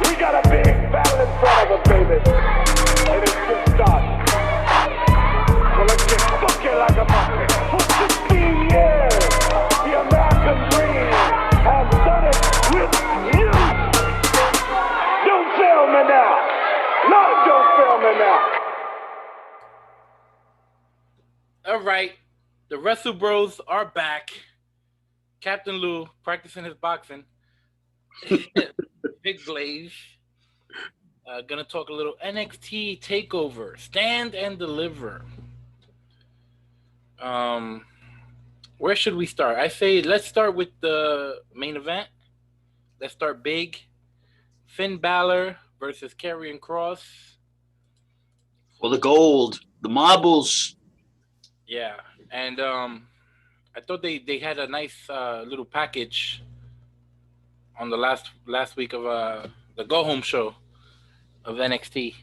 We got a big battle in front of us, baby. And it's just started. So let's get funky like a monkey. For 16 years, the American dream has done it with you. Don't fail me now. Lord, don't fail me now. All right. The Wrestlebros are back. Captain Lou practicing his boxing. Big Blaze. Gonna talk a little NXT TakeOver. Stand and deliver. Where should we start? I say let's start with the main event. Let's start big. Finn Balor versus Karrion Kross. For the gold, the marbles. Yeah, and I thought they had a nice little package on the last week of the Go Home show of NXT,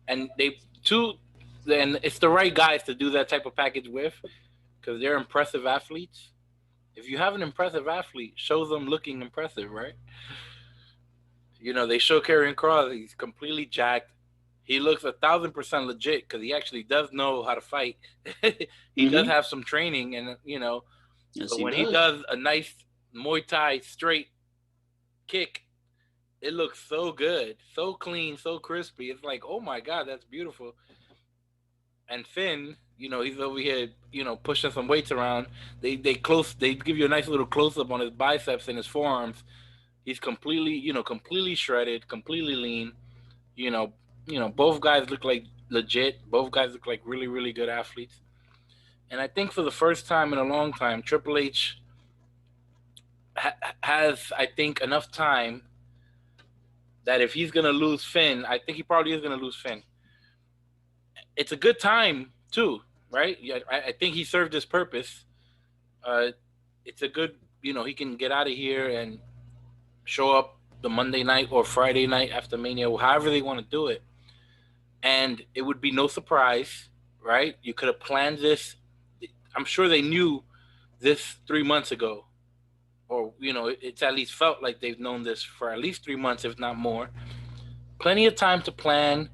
and and it's the right guys to do that type of package with, because they're impressive athletes. If you have an impressive athlete, show them looking impressive, right? You know, they show Karrion Kross, he's completely jacked. He looks 1,000% legit because he actually does know how to fight. He does have some training, and Yes, but when he does a nice Muay Thai straight kick, it looks so good, so clean, so crispy. It's like, oh my God, that's beautiful. And Finn, he's over here, pushing some weights around. They give you a nice little close up on his biceps and his forearms. He's completely shredded, completely lean. Both guys look like legit. Both guys look like really, really good athletes. And I think for the first time in a long time, Triple H has, I think, enough time that if he's going to lose Finn, I think he probably is going to lose Finn. It's a good time, too, right? Yeah, I think he served his purpose. It's a good, he can get out of here and show up the Monday night or Friday night after Mania, however they want to do it. And it would be no surprise, right? You could have planned this. I'm sure they knew this 3 months ago. Or, it's at least felt like they've known this for at least 3 months, if not more. Plenty of time to plan.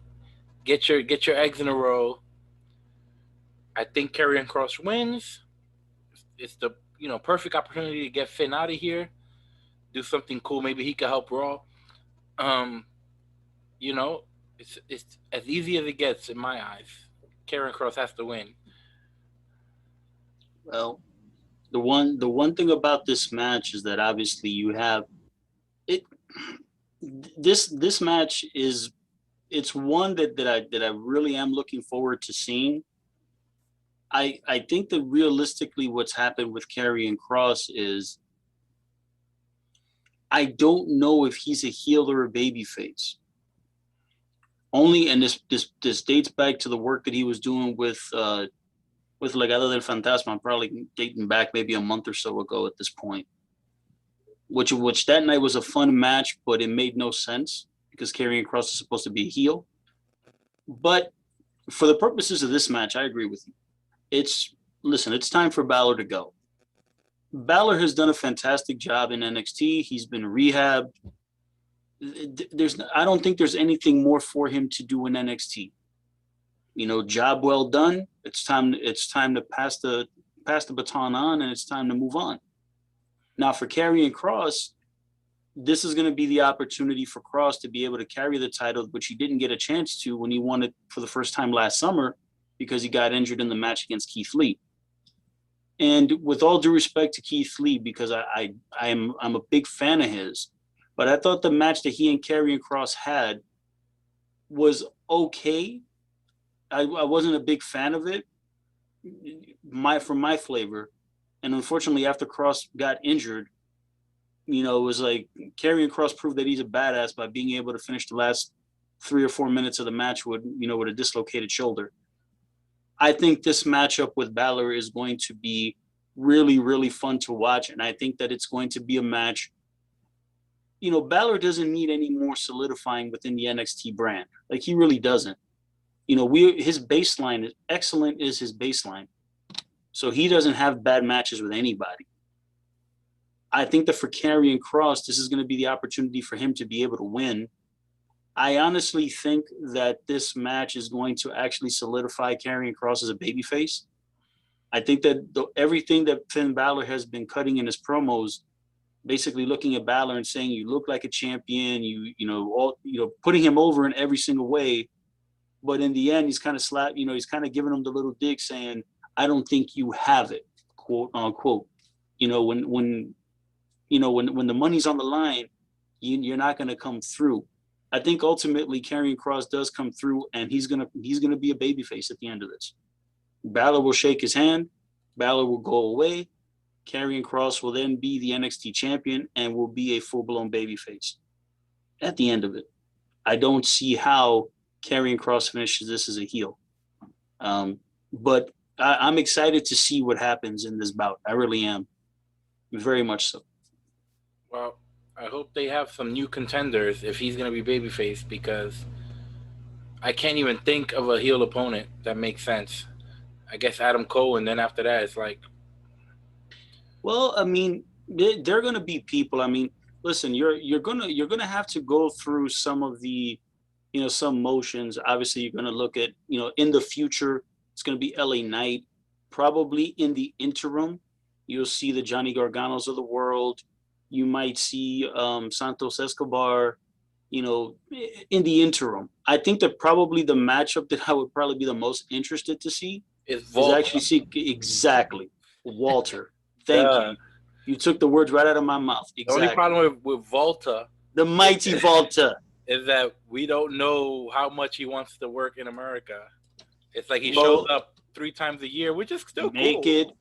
Get your eggs in a row. I think Karrion Kross wins. It's the, perfect opportunity to get Finn out of here. Do something cool. Maybe he could help Raw. It's as easy as it gets in my eyes. Karrion Kross has to win. Well, the one thing about this match is that obviously you have it. This match it's one that I really am looking forward to seeing. I think that realistically what's happened with Karrion Kross is I don't know if he's a heel or a babyface. And this dates back to the work that he was doing with Legado del Fantasma, probably dating back maybe a month or so ago at this point. Which that night was a fun match, but it made no sense because Karrion Kross is supposed to be a heel. But for the purposes of this match, I agree with you. It's time for Balor to go. Balor has done a fantastic job in NXT. He's been rehabbed. I don't think there's anything more for him to do in NXT. Job well done. It's time to pass the baton on, and it's time to move on. Now for Karrion Kross, this is going to be the opportunity for Kross to be able to carry the title, which he didn't get a chance to when he won it for the first time last summer because he got injured in the match against Keith Lee. And with all due respect to Keith Lee, because I'm a big fan of his, but I thought the match that he and Karrion Kross had was okay. I wasn't a big fan of it, for my flavor. And unfortunately, after Kross got injured, it was like Karrion Kross proved that he's a badass by being able to finish the last 3 or 4 minutes of the match with a dislocated shoulder. I think this matchup with Balor is going to be really, really fun to watch. And I think that it's going to be a match. Balor doesn't need any more solidifying within the NXT brand. Like, he really doesn't. His baseline is excellent, is his baseline. So he doesn't have bad matches with anybody. I think that for Karrion Kross, this is going to be the opportunity for him to be able to win. I honestly think that this match is going to actually solidify Karrion Kross as a babyface. I think that everything that Finn Balor has been cutting in his promos, basically looking at Balor and saying, "You look like a champion," putting him over in every single way. But in the end, he's kind of he's kind of giving him the little dig, saying, "I don't think you have it," quote unquote. When the money's on the line, you're not going to come through. I think ultimately Karrion Kross does come through, and he's gonna be a babyface at the end of this. Balor will shake his hand. Balor will go away. Karrion Kross will then be the NXT champion and will be a full-blown babyface at the end of it. I don't see how Karrion Kross finishes this as a heel. But I'm excited to see what happens in this bout. I really am. Very much so. Well, I hope they have some new contenders if he's going to be babyface, because I can't even think of a heel opponent that makes sense. I guess Adam Cole, and then after that, it's like. Well, I mean, they're going to be people. I mean, listen, you're gonna have to go through some of the, some motions. Obviously, you're going to look at, in the future, it's going to be LA Knight. Probably in the interim, you'll see the Johnny Garganos of the world. You might see Santos Escobar. In the interim, I think that probably the matchup that I would probably be the most interested to see is actually see exactly Walter. Thank you. You took the words right out of my mouth. Exactly. The only problem with Volta, the mighty Volta, is that we don't know how much he wants to work in America. It's like he shows up 3 times a year, which is still cool.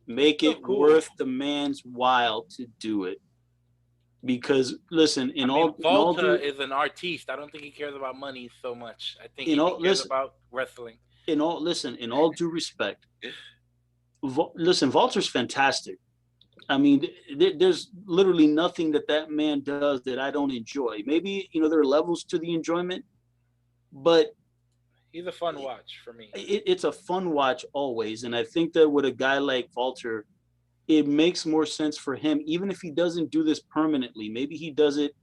Make it cool. Worth the man's while to do it. Because listen, Volta is an artiste. I don't think he cares about money so much. I think he cares about wrestling. In all due respect, Walter's fantastic. I mean, there's literally nothing that man does that I don't enjoy. Maybe, there are levels to the enjoyment, but he's a fun watch for me. It's a fun watch always. And I think that with a guy like Walter, it makes more sense for him, even if he doesn't do this permanently. Maybe he does it,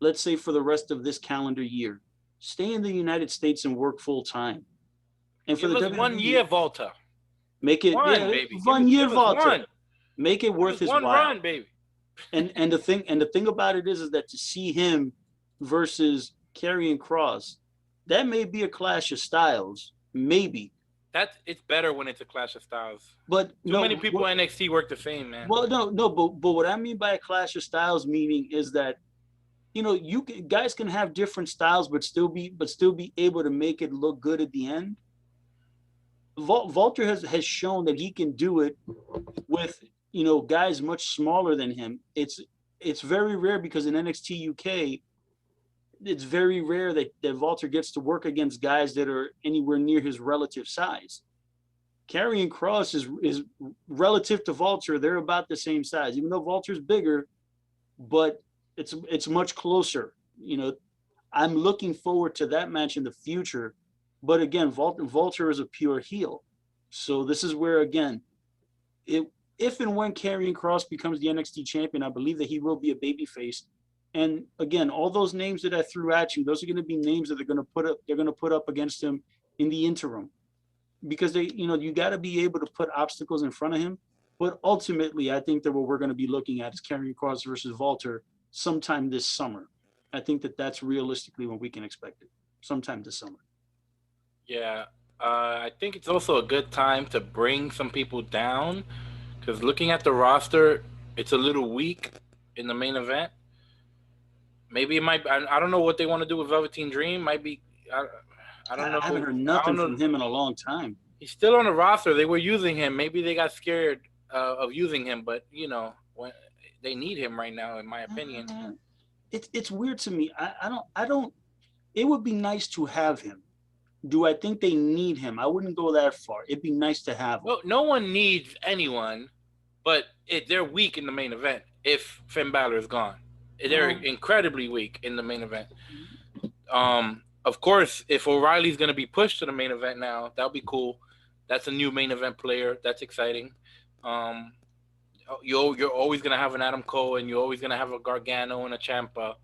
let's say, for the rest of this calendar year. Stay in the United States and work full time. And for the WWE, 1 year, Volta. Make it baby. 1 year, Volta. Make it worth his while. Run, baby. And the thing about it is that to see him versus Karrion Kross, that may be a clash of styles. Maybe. It's better when it's a clash of styles. But many people in NXT work the same, man. Well, but what I mean by a clash of styles meaning is that, guys can have different styles, but still be able to make it look good at the end. Walter has shown that he can do it with, guys much smaller than him. It's very rare, because in NXT UK, it's very rare that Walter gets to work against guys that are anywhere near his relative size. Karrion Kross is relative to Walter. They're about the same size, even though Walter's bigger, but it's much closer. I'm looking forward to that match in the future. But again, Walter is a pure heel. So this is where, again, if and when Karrion Kross becomes the NXT champion, I believe that he will be a babyface. And again, all those names that I threw at you, those are going to be names that they're going to put up against him in the interim, because you got to be able to put obstacles in front of him. But ultimately, I think that what we're going to be looking at is Karrion Kross versus Walter sometime this summer. I think that that's realistically when we can expect it, sometime this summer. Yeah, I think it's also a good time to bring some people down, because looking at the roster, it's a little weak in the main event. Maybe it might. I don't know what they want to do with Velveteen Dream. Might be. I don't know. I haven't heard nothing from him in a long time. He's still on the roster. They were using him. Maybe they got scared of using him, but when they need him right now, in my opinion. It's weird to me. I don't. It would be nice to have him. Do I think they need him? I wouldn't go that far. It'd be nice to have him. Well, no one needs anyone, but they're weak in the main event if Finn Balor is gone. They're incredibly weak in the main event. Of course, if O'Reilly's going to be pushed to the main event now, that'll be cool. That's a new main event player. That's exciting. you're always gonna have an Adam Cole, and you're always gonna have a Gargano and a Ciampa.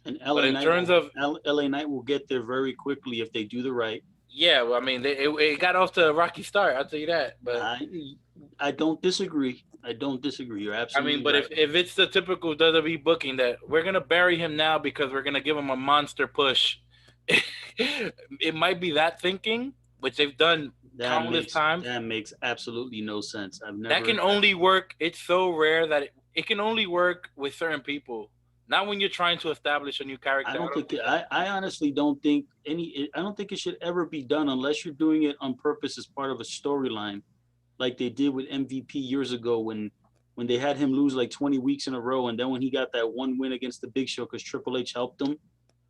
And But in terms of LA Knight will get there very quickly if they do the right. yeah, well, I mean, it got off to a rocky start. I'll tell you that. But I don't disagree. I don't disagree. You're I absolutely mean, but right. if it's the typical WWE booking that we're gonna bury him now because we're gonna give him a monster push, it might be that thinking, which they've done countless times. That makes absolutely no sense. That can only work. It's so rare that it can only work with certain people. Not when you're trying to establish a new character. I honestly don't think I don't think it should ever be done unless you're doing it on purpose as part of a storyline, like they did with MVP years ago when they had him lose like 20 weeks in a row, and then when he got that one win against the Big Show because Triple H helped him,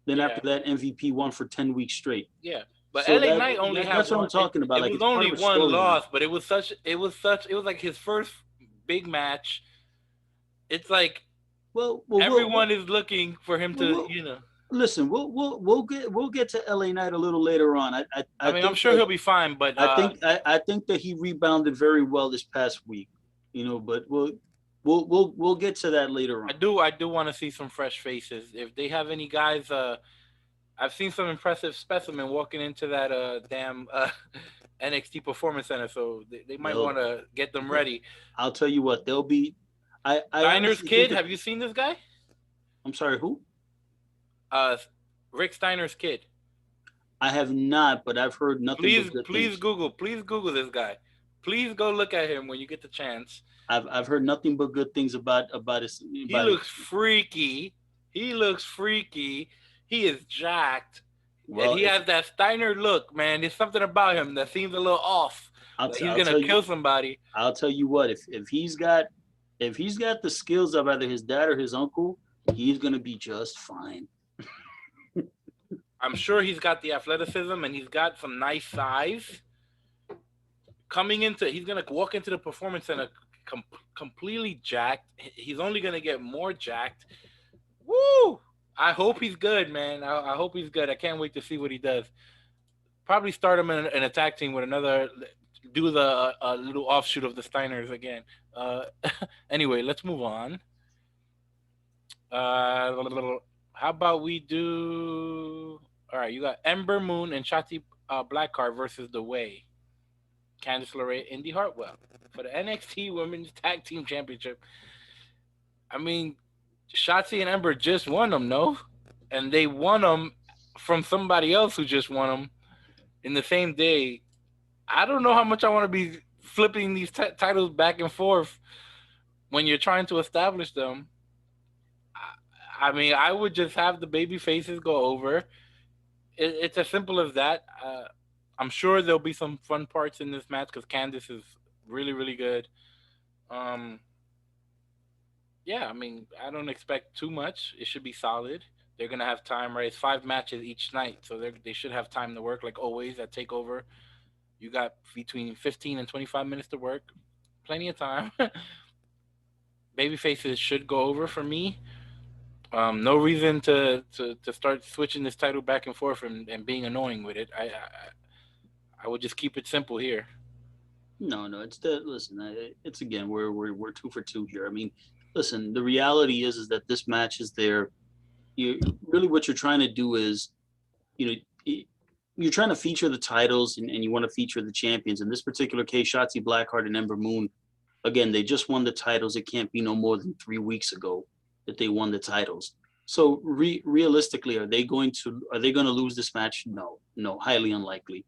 then after that MVP won for 10 weeks straight. Yeah. But so LA Knight only had that's what I'm talking about. It was only one loss, but it was like his first big match. It's like everyone is looking for him to, Listen, we'll get to LA Knight a little later on. I mean, I'm sure he'll be fine, but I think that he rebounded very well this past week. But we'll get to that later on. I do want to see some fresh faces. If they have any guys, I've seen some impressive specimen walking into that damn NXT Performance Center, so they might want to get them ready. I'll tell you what, they'll be. Steiner's kid. Have you seen this guy? I'm sorry, who? Rick Steiner's kid. I have not, but I've heard nothing. Please Google this guy. Please go look at him when you get the chance. I've heard nothing but good things about his. He looks freaky. He is jacked. Well, and he has that Steiner look, man. There's something about him that seems a little off. He's gonna kill somebody. I'll tell you what, if he's got the skills of either his dad or his uncle, he's gonna be just fine. I'm sure he's got the athleticism and he's got some nice size. He's gonna walk into the Performance Center completely jacked. He's only gonna get more jacked. Woo! I hope he's good, man. I hope he's good. I can't wait to see what he does. Probably start him in an attack team with another. Do the little offshoot of the Steiners again. Anyway, let's move on. How about we do? All right, you got Ember Moon and Shotzi Blackheart versus The Way. Candice LeRae, Indy Hartwell for the NXT Women's Tag Team Championship. I mean, Shotzi and Ember just won them, no? And they won them from somebody else who just won them in the same day. I don't know how much I want to be flipping these titles back and forth when you're trying to establish them. I mean, I would just have the baby faces go over. It's as simple as that. I'm sure there'll be some fun parts in this match because Candice is really, really good. Yeah, I mean, I don't expect too much. It should be solid. They're going to have time, right? It's 5 matches each night, so they should have time to work like always at TakeOver. You got between 15 and 25 minutes to work. Plenty of time. Baby faces should go over for me. No reason to start switching this title back and forth and being annoying with it. I would just keep it simple here. No, it's again, we're 2 for 2 here. I mean, listen, the reality is that this match is there. Really what you're trying to do is, you're trying to feature the titles and you want to feature the champions. In this particular case, Shotzi Blackheart and Ember Moon, again, they just won the titles. It can't be no more than 3 weeks ago that they won the titles. So realistically, are they going to lose this match? No, highly unlikely.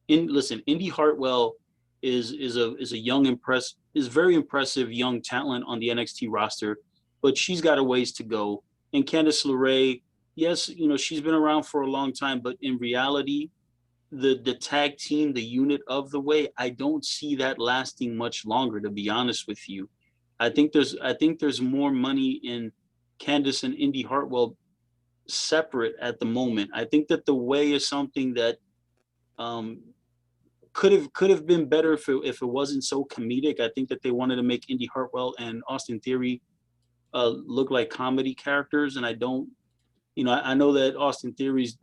Indy Hartwell is a young very impressive young talent on the NXT roster, but she's got a ways to go. And Candice LeRae, yes, she's been around for a long time, but in reality, the tag team, the unit of The Way, I don't see that lasting much longer, to be honest with you. I think there's more money in Candice and Indy Hartwell separate at the moment. I think that The Way is something that could have been better if it wasn't so comedic. I think that they wanted to make Indy Hartwell and Austin Theory look like comedy characters, and I don't. I know that Austin Theory's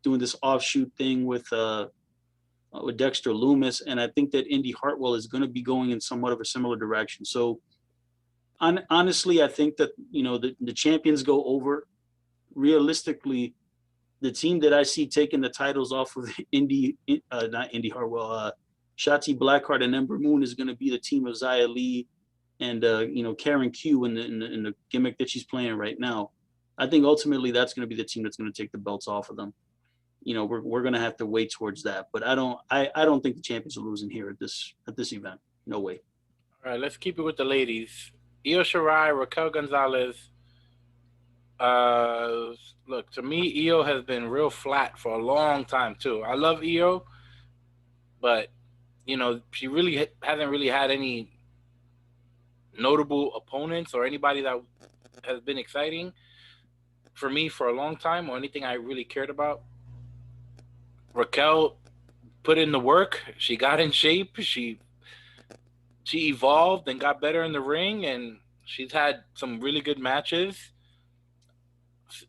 doing this offshoot thing with Dexter Lumis, and I think that Indy Hartwell is going to be going in somewhat of a similar direction. So honestly, I think that, the champions go over. Realistically, the team that I see taking the titles off of not Indy Hartwell, Shotzi Blackheart and Ember Moon is going to be the team of Xia Li and Karen Q in the gimmick that she's playing right now. I think ultimately that's going to be the team that's going to take the belts off of them. We're going to have to wait towards that, but I don't think the champions are losing here at this event. No way. All right, let's keep it with the ladies. Io Shirai, Raquel González. Look, to me, Io has been real flat for a long time too. I love Io, but she really hasn't really had any notable opponents or anybody that has been exciting for me for a long time, or anything I really cared about. Raquel put in the work. She got in shape. She evolved and got better in the ring, and she's had some really good matches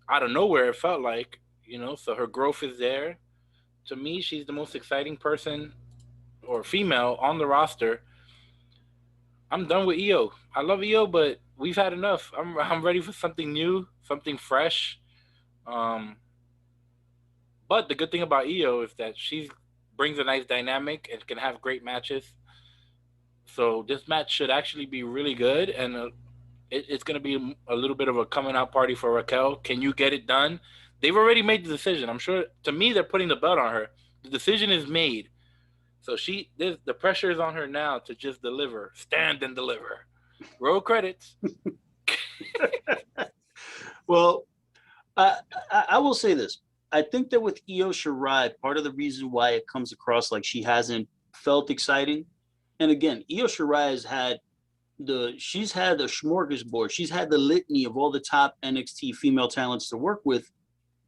out of nowhere, it felt like, so her growth is there. To me, she's the most exciting person or female on the roster. I'm done with Io. I love Io, but we've had enough. I'm ready for something new, something fresh. But the good thing about Io is that she brings a nice dynamic and can have great matches. So this match should actually be really good, and it's going to be a little bit of a coming out party for Raquel. Can you get it done? They've already made the decision. I'm sure, to me, they're putting the belt on her. The decision is made. So the pressure is on her now to just deliver, stand and deliver. Roll credits. Well, I will say this. I think that with Io Shirai, part of the reason why it comes across like she hasn't felt exciting, and again, Io Shirai has had she's had the smorgasbord. She's had the litany of all the top NXT female talents to work with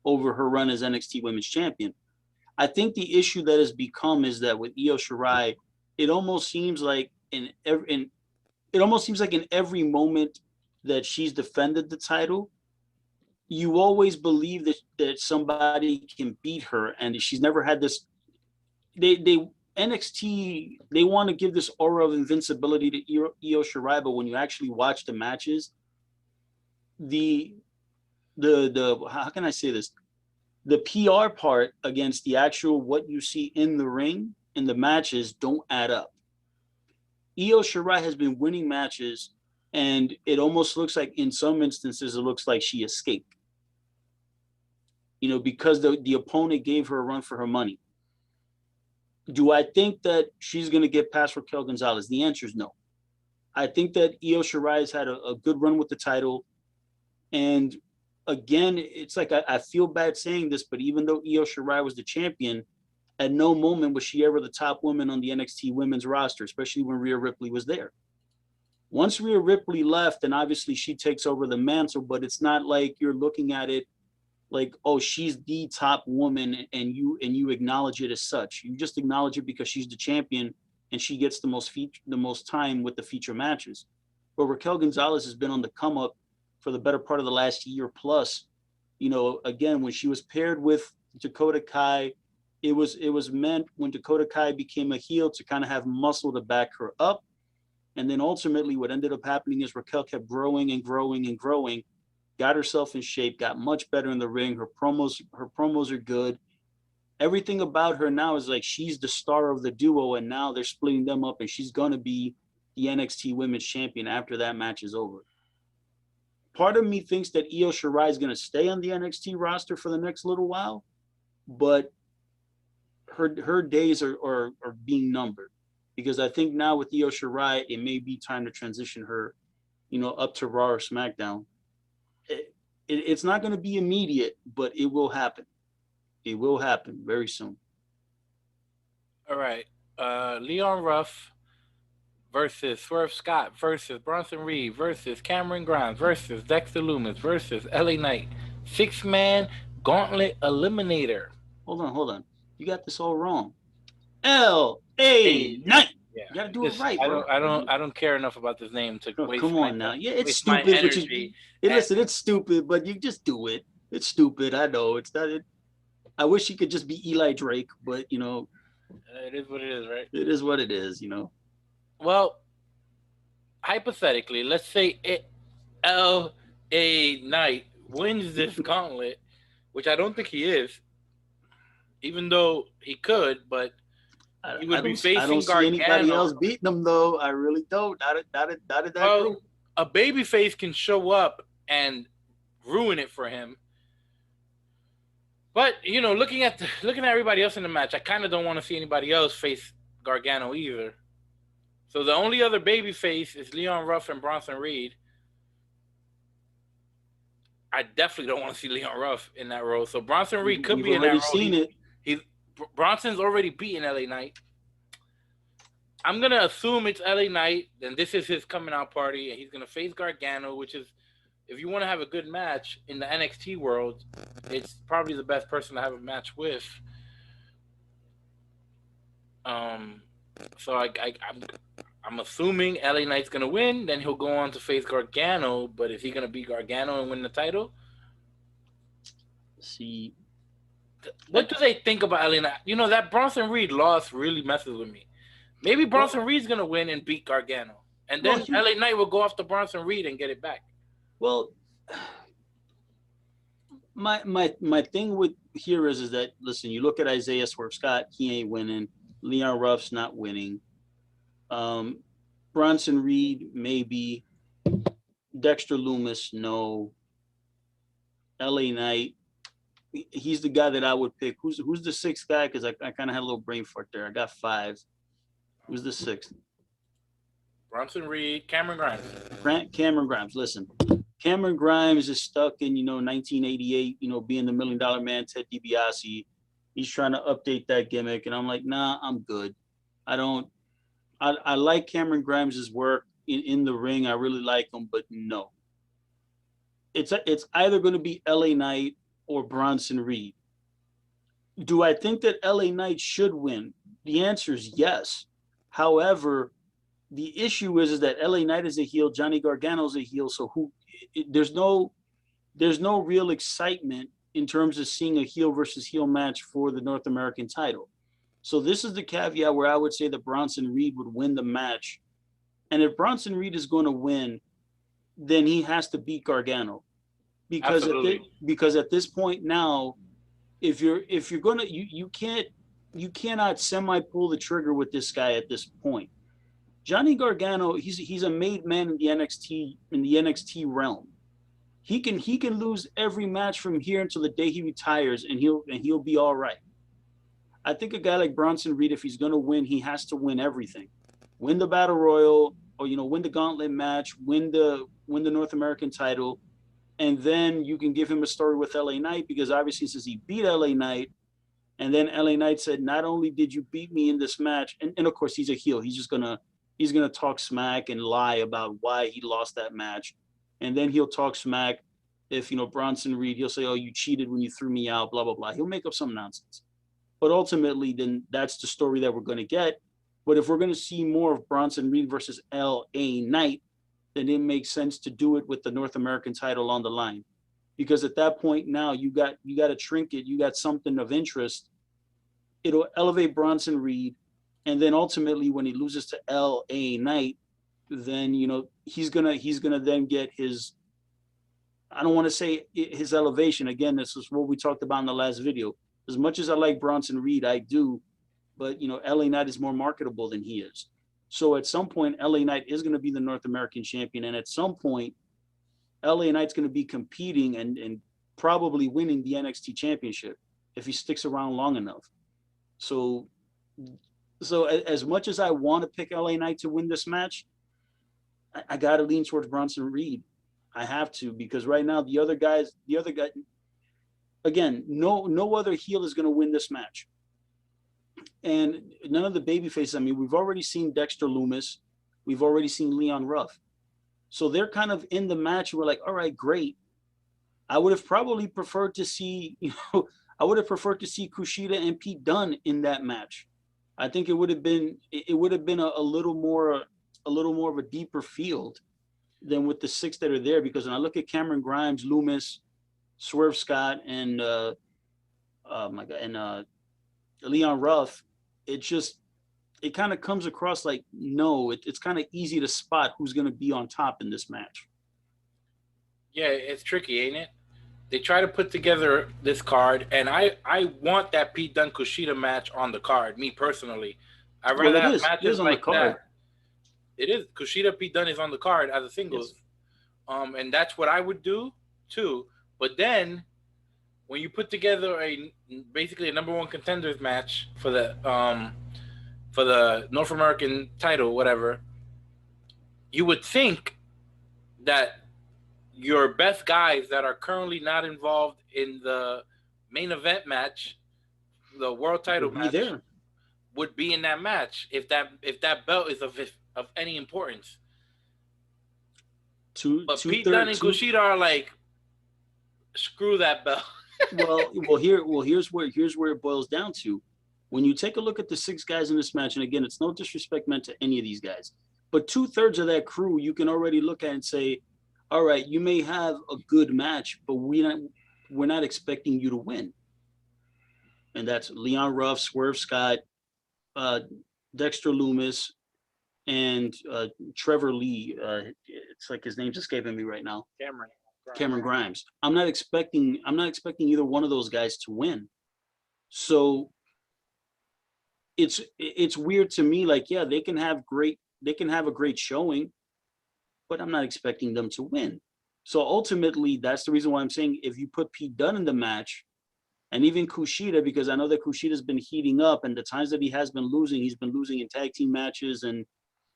over her run as NXT Women's Champion. I think the issue that has become is that with Io Shirai, it almost seems like in every moment that she's defended the title, you always believe that somebody can beat her, and she's never had this. NXT, they want to give this aura of invincibility to Io Shirai, but when you actually watch the matches, the how can I say this? The PR part against the actual what you see in the ring in the matches don't add up. Io Shirai has been winning matches, and it almost looks like in some instances it looks like she escaped. Because the opponent gave her a run for her money. Do I think that she's going to get past Raquel González? The answer is no. I think that Io Shirai has had a good run with the title. And again, it's like I feel bad saying this, but even though Io Shirai was the champion, at no moment was she ever the top woman on the NXT women's roster, especially when Rhea Ripley was there. Once Rhea Ripley left, and obviously she takes over the mantle, but it's not like you're looking at it like, oh, she's the top woman, and you acknowledge it as such. You just acknowledge it because she's the champion and she gets the most time with the feature matches. But Raquel González has been on the come up for the better part of the last year plus. Again, when she was paired with Dakota Kai, it was meant when Dakota Kai became a heel to kind of have muscle to back her up. And then ultimately what ended up happening is Raquel kept growing and growing and growing, got herself in shape, got much better in the ring. Her promos are good. Everything about her now is like she's the star of the duo, and now they're splitting them up, and she's going to be the NXT Women's Champion after that match is over. Part of me thinks that Io Shirai is going to stay on the NXT roster for the next little while, but her days are being numbered, because I think now with Io Shirai, it may be time to transition her, up to Raw or SmackDown. It's not going to be immediate, but it will happen. It will happen very soon. All right. Leon Ruff versus Swerve Scott versus Bronson Reed versus Cameron Grimes versus Dexter Lumis versus LA Knight. 6-man gauntlet eliminator. Hold on. You got this all wrong. LA Knight. Yeah. You gotta do it right, bro. I don't care enough about this name to waste. Come on now. Yeah, it's my stupid. energy. Listen, it's stupid, but you just do it. It's stupid. I know. It's not. I wish he could just be Eli Drake, but it is what it is, right? It is what it is, Well, hypothetically, let's say LA Knight wins this gauntlet, which I don't think he is, even though he could, but he would be facing I don't see anybody else beating him, though. I really don't. Not at that group. A babyface can show up and ruin it for him. But, you know, looking at everybody else in the match, I kind of don't want to see anybody else face Gargano either. So the only other babyface is Leon Ruff and Bronson Reed. I definitely don't want to see Leon Ruff in that role. So Bronson Reed could be in that role. Seen it. Bronson's already beaten LA Knight. I'm going to assume it's LA Knight, then this is his coming out party, and he's going to face Gargano, which is, if you want to have a good match in the NXT world, it's probably the best person to have a match with. So I'm assuming LA Knight's going to win, then he'll go on to face Gargano, but is he going to beat Gargano and win the title? See, what do they think about LA Knight? You know, that Bronson Reed loss really messes with me. Maybe Bronson Reed's going to win and beat Gargano. And then LA Knight will go after Bronson Reed and get it back. Well, my thing with here is that, listen, you look at Isaiah Swerve Scott, he ain't winning. Leon Ruff's not winning. Bronson Reed, maybe. Dexter Lumis, no. LA Knight, he's the guy that I would pick. Who's the sixth guy? Because I kind of had a little brain fart there. I got five. Who's the sixth? Bronson Reed, Cameron Grimes. Cameron Grimes. Listen, Cameron Grimes is stuck in, 1988, being the $1 Million Man, Ted DiBiase. He's trying to update that gimmick. And I'm like, nah, I'm good. I like Cameron Grimes' work in the ring. I really like him, but no. It's either going to be LA Knight or Bronson Reed. Do I think that LA Knight should win? The answer is yes. However, the issue is that LA Knight is a heel, Johnny Gargano's a heel, so there's no real excitement in terms of seeing a heel versus heel match for the North American title. So this is the caveat where I would say that Bronson Reed would win the match. And if Bronson Reed is going to win, then he has to beat Gargano. Because at this point now, if you're going to you cannot semi-pull the trigger with this guy at this point. Johnny Gargano, he's a made man in the NXT realm. He can lose every match from here until the day he retires, and he'll be all right. I think a guy like Bronson Reed, if he's going to win, he has to win everything. Win the Battle Royal, or win the Gauntlet match, win the North American title, and then you can give him a story with LA Knight, because obviously since he beat LA Knight, and then LA Knight said, not only did you beat me in this match, and of course he's a heel, he's gonna talk smack and lie about why he lost that match, and then he'll talk smack if Bronson Reed, he'll say, oh, you cheated when you threw me out, blah blah blah. He'll make up some nonsense, but ultimately, then that's the story that we're going to get. But if we're going to see more of Bronson Reed versus LA Knight, then it makes sense to do it with the North American title on the line, because at that point now you got a trinket, you got something of interest. It'll elevate Bronson Reed. And then ultimately, when he loses to LA Knight, then he's gonna then get his, I don't want to say his elevation. Again, this is what we talked about in the last video. As much as I like Bronson Reed, I do, but LA Knight is more marketable than he is. So at some point, LA Knight is going to be the North American champion, and at some point, LA Knight's going to be competing and probably winning the NXT championship if he sticks around long enough. So as much as I want to pick LA Knight to win this match, I got to lean towards Bronson Reed. I have to, because right now the other guy, again, no other heel is going to win this match. And none of the babyfaces. I mean, we've already seen Dexter Lumis. We've already seen Leon Ruff. So they're kind of in the match. We're like, all right, great. I would have probably preferred to see, Kushida and Pete Dunne in that match. I think it would have been a little more of a deeper field than with the six that are there. Because when I look at Cameron Grimes, Lumis, Swerve Scott, and Leon Ruff, it it kind of comes across like, no, it's kind of easy to spot who's going to be on top in this match. Yeah, it's tricky, ain't it? They try to put together this card, and I want that Pete Dunne Kushida match on the card, me personally. I'd rather have matches like that. It is. Kushida Pete Dunne is on the card as a singles. Yes. And that's what I would do too. But then when you put together basically a number one contenders match for the North American title, whatever, you would think that your best guys that are currently not involved in the main event match, the world title match, would be in that match if that belt is of any importance. But Pete Dunne and Kushida are like, screw that belt. here's where it boils down to. When you take a look at the 6 guys in this match, and again, it's no disrespect meant to any of these guys, but 2/3 of that crew you can already look at and say, all right, you may have a good match, but we're not expecting you to win. And that's Leon Ruff, Swerve Scott, Dexter Lumis, and Trevor Lee. It's like his name's escaping me right now. Cameron Grimes. I'm not expecting either one of those guys to win. So it's weird to me. Like, yeah, they can have a great showing, but I'm not expecting them to win. So ultimately, that's the reason why I'm saying if you put Pete Dunne in the match, and even Kushida, because I know that Kushida's been heating up, and the times that he has been losing, he's been losing in tag team matches, and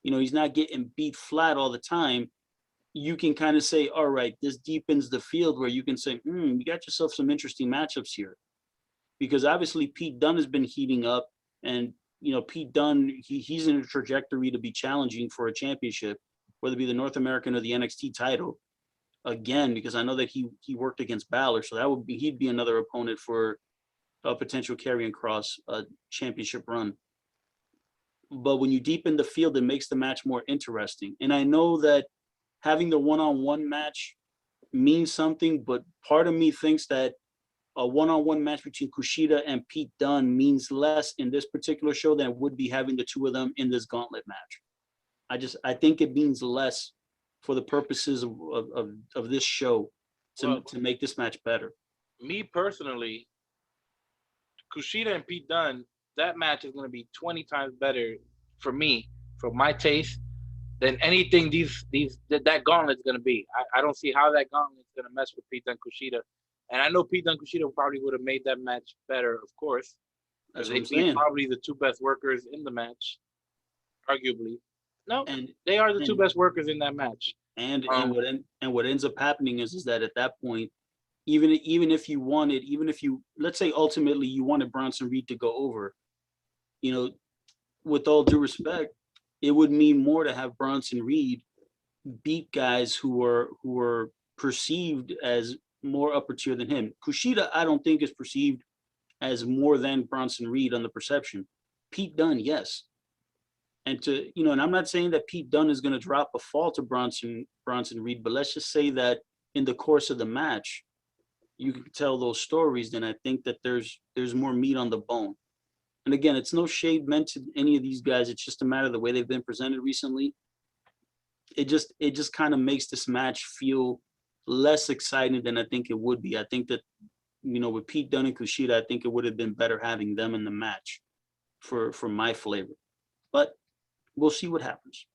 he's not getting beat flat all the time. You can kind of say, all right, this deepens the field where you can say, you got yourself some interesting matchups here. Because obviously Pete Dunne has been heating up, and Pete Dunne, he's in a trajectory to be challenging for a championship, whether it be the North American or the NXT title, again, because I know that he worked against Bálor, so he'd be another opponent for a potential Karrion kross championship run. But when you deepen the field, it makes the match more interesting. And I know that having the one-on-one match means something, but part of me thinks that a one-on-one match between Kushida and Pete Dunne means less in this particular show than it would be having the two of them in this gauntlet match. I think it means less for the purposes of this show to make this match better. Me personally, Kushida and Pete Dunne, that match is going to be 20 times better for me, for my taste, than anything that gauntlet's going to be. I don't see how that gauntlet's going to mess with Pete Dunne Kushida. And I know Pete Dunne Kushida probably would have made that match better, of course. That's what I'm saying. Probably the 2 best workers in the match, arguably. No, they are the 2 best workers in that match. And what ends up happening is that at that point, even if you let's say ultimately you wanted Bronson Reed to go over, with all due respect, it would mean more to have Bronson Reed beat guys who were perceived as more upper tier than him. Kushida, I don't think, is perceived as more than Bronson Reed on the perception. Pete Dunne, yes. And and I'm not saying that Pete Dunne is going to drop a fall to Bronson Reed, but let's just say that in the course of the match, you can tell those stories, then I think that there's more meat on the bone. And again, it's no shade meant to any of these guys. It's just a matter of the way they've been presented recently. It just kind of makes this match feel less exciting than I think it would be. I think that, with Pete Dunne and Kushida, I think it would have been better having them in the match for my flavor. But we'll see what happens.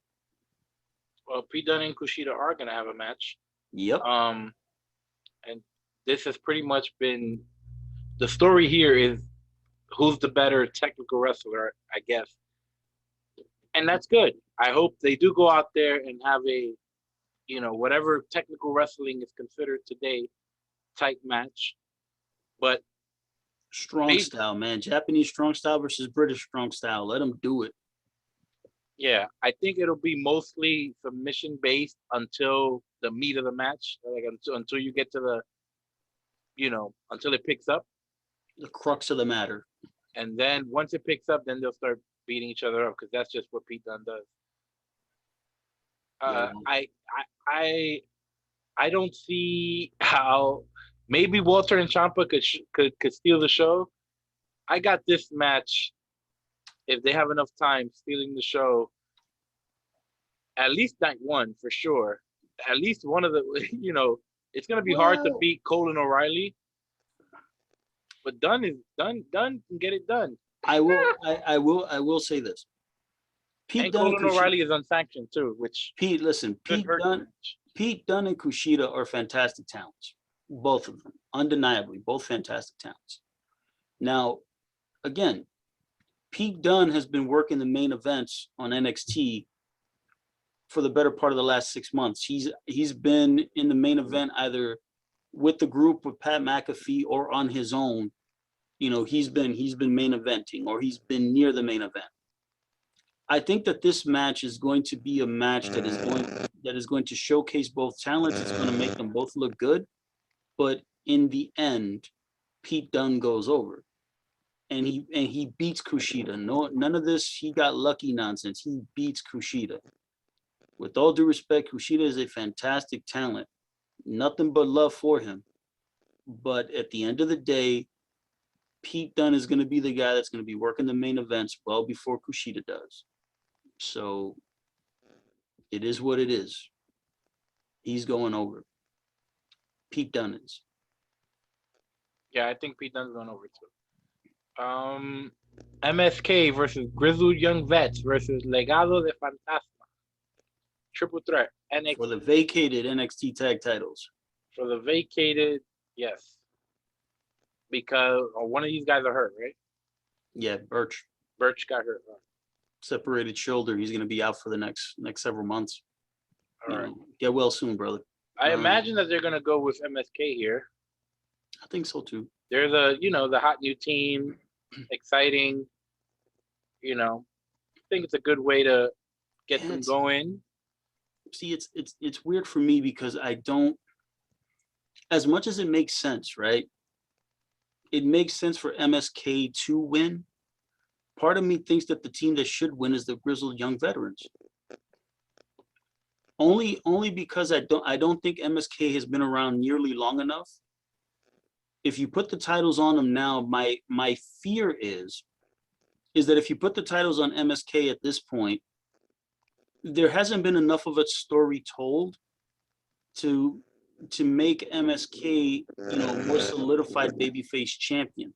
Well, Pete Dunne and Kushida are going to have a match. Yep. And this has pretty much been the story here is who's the better technical wrestler, I guess. And that's good. I hope they do go out there and have a, whatever technical wrestling is considered today type match. But strong style, man. Japanese strong style versus British strong style. Let them do it. Yeah, I think it'll be mostly submission based until the meat of the match, like until you get to the, until it picks up. The crux of the matter. And then once it picks up, then they'll start beating each other up because that's just what Pete Dunne does. I don't see how maybe Walter and Ciampa could steal the show. I got this match if they have enough time stealing the show, at least night one for sure. At least one of the, it's gonna be hard to Well, beat Cole and O'Reilly, but Dunne can get it done. I will say this. Pete And Dunne Cole and and Kushida. O'Reilly is unsanctioned too, which Listen, could hurt the match. Pete Dunne and Kushida are fantastic talents. Both of them, undeniably, both fantastic talents. Now, again, Pete Dunne has been working the main events on NXT for the better part of the last 6 months. He's been in the main event either with the group with Pat McAfee or on his own. He's been main eventing, or he's been near the main event. I think that this match is going to be a match that is going to showcase both talents. It's going to make them both look good, but in the end, Pete Dunne goes over, and he beats Kushida. No, none of this he got lucky nonsense. He beats Kushida. With all due respect, Kushida is a fantastic talent. Nothing but love for him. But at the end of the day, Pete Dunne is going to be the guy that's going to be working the main events well before Kushida does. So it is what it is. He's going over. Pete Dunne is. Yeah, I think Pete Dunne's going over too. MSK versus Grizzled Young Vets versus Legado de Fantasma. Triple threat. NXT. For the vacated NXT tag titles. For the vacated, yes. Because one of these guys are hurt, right? Yeah, Birch. Birch got hurt. Right? Separated shoulder. He's going to be out for the next several months. All right. Get well soon, brother. I imagine that they're going to go with MSK here. I think so too. They're the hot new team, exciting. I think it's a good way to get them going. See, it's weird for me because I don't, as much as it makes sense, right? It makes sense for MSK to win. Part of me thinks that the team that should win is the Grizzled Young Veterans. Only because I don't think MSK has been around nearly long enough. If you put the titles on them now, my fear is that if you put the titles on MSK at this point, there hasn't been enough of a story told to make MSK, more solidified babyface champion.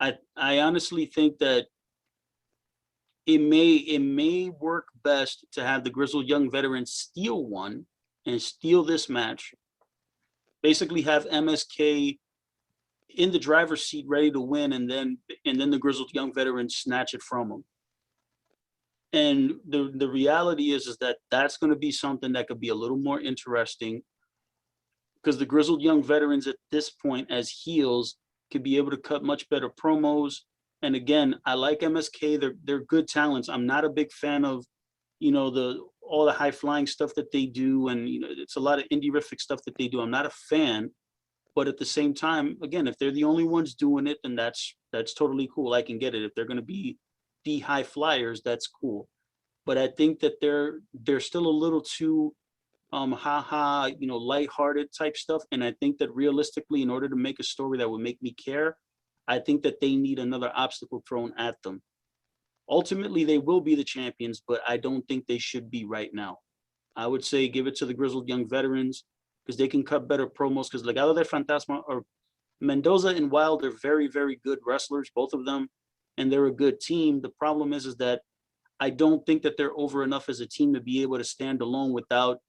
I honestly think that it may work best to have the Grizzled Young Veterans steal one and steal this match. Basically have MSK in the driver's seat ready to win, and then the Grizzled Young Veterans snatch it from them. And the reality is that that's going to be something that could be a little more interesting, because the Grizzled Young Veterans at this point as heels could be able to cut much better promos. And again, I like MSK. They're good talents. I'm not a big fan of, all the high flying stuff that they do, and it's a lot of indie-rific stuff that they do. I'm not a fan, but at the same time, again, if they're the only ones doing it, then that's totally cool. I can get it. If they're going to be the high flyers, that's cool. But I think that they're still a little too lighthearted type stuff. And I think that realistically, in order to make a story that would make me care, I think that they need another obstacle thrown at them. Ultimately, they will be the champions, but I don't think they should be right now. I would say give it to the Grizzled Young Veterans, because they can cut better promos, because Legado de Fantasma, or Mendoza and Wild, are very, very good wrestlers, both of them, and they're a good team. The problem is that I don't think that they're over enough as a team to be able to stand alone without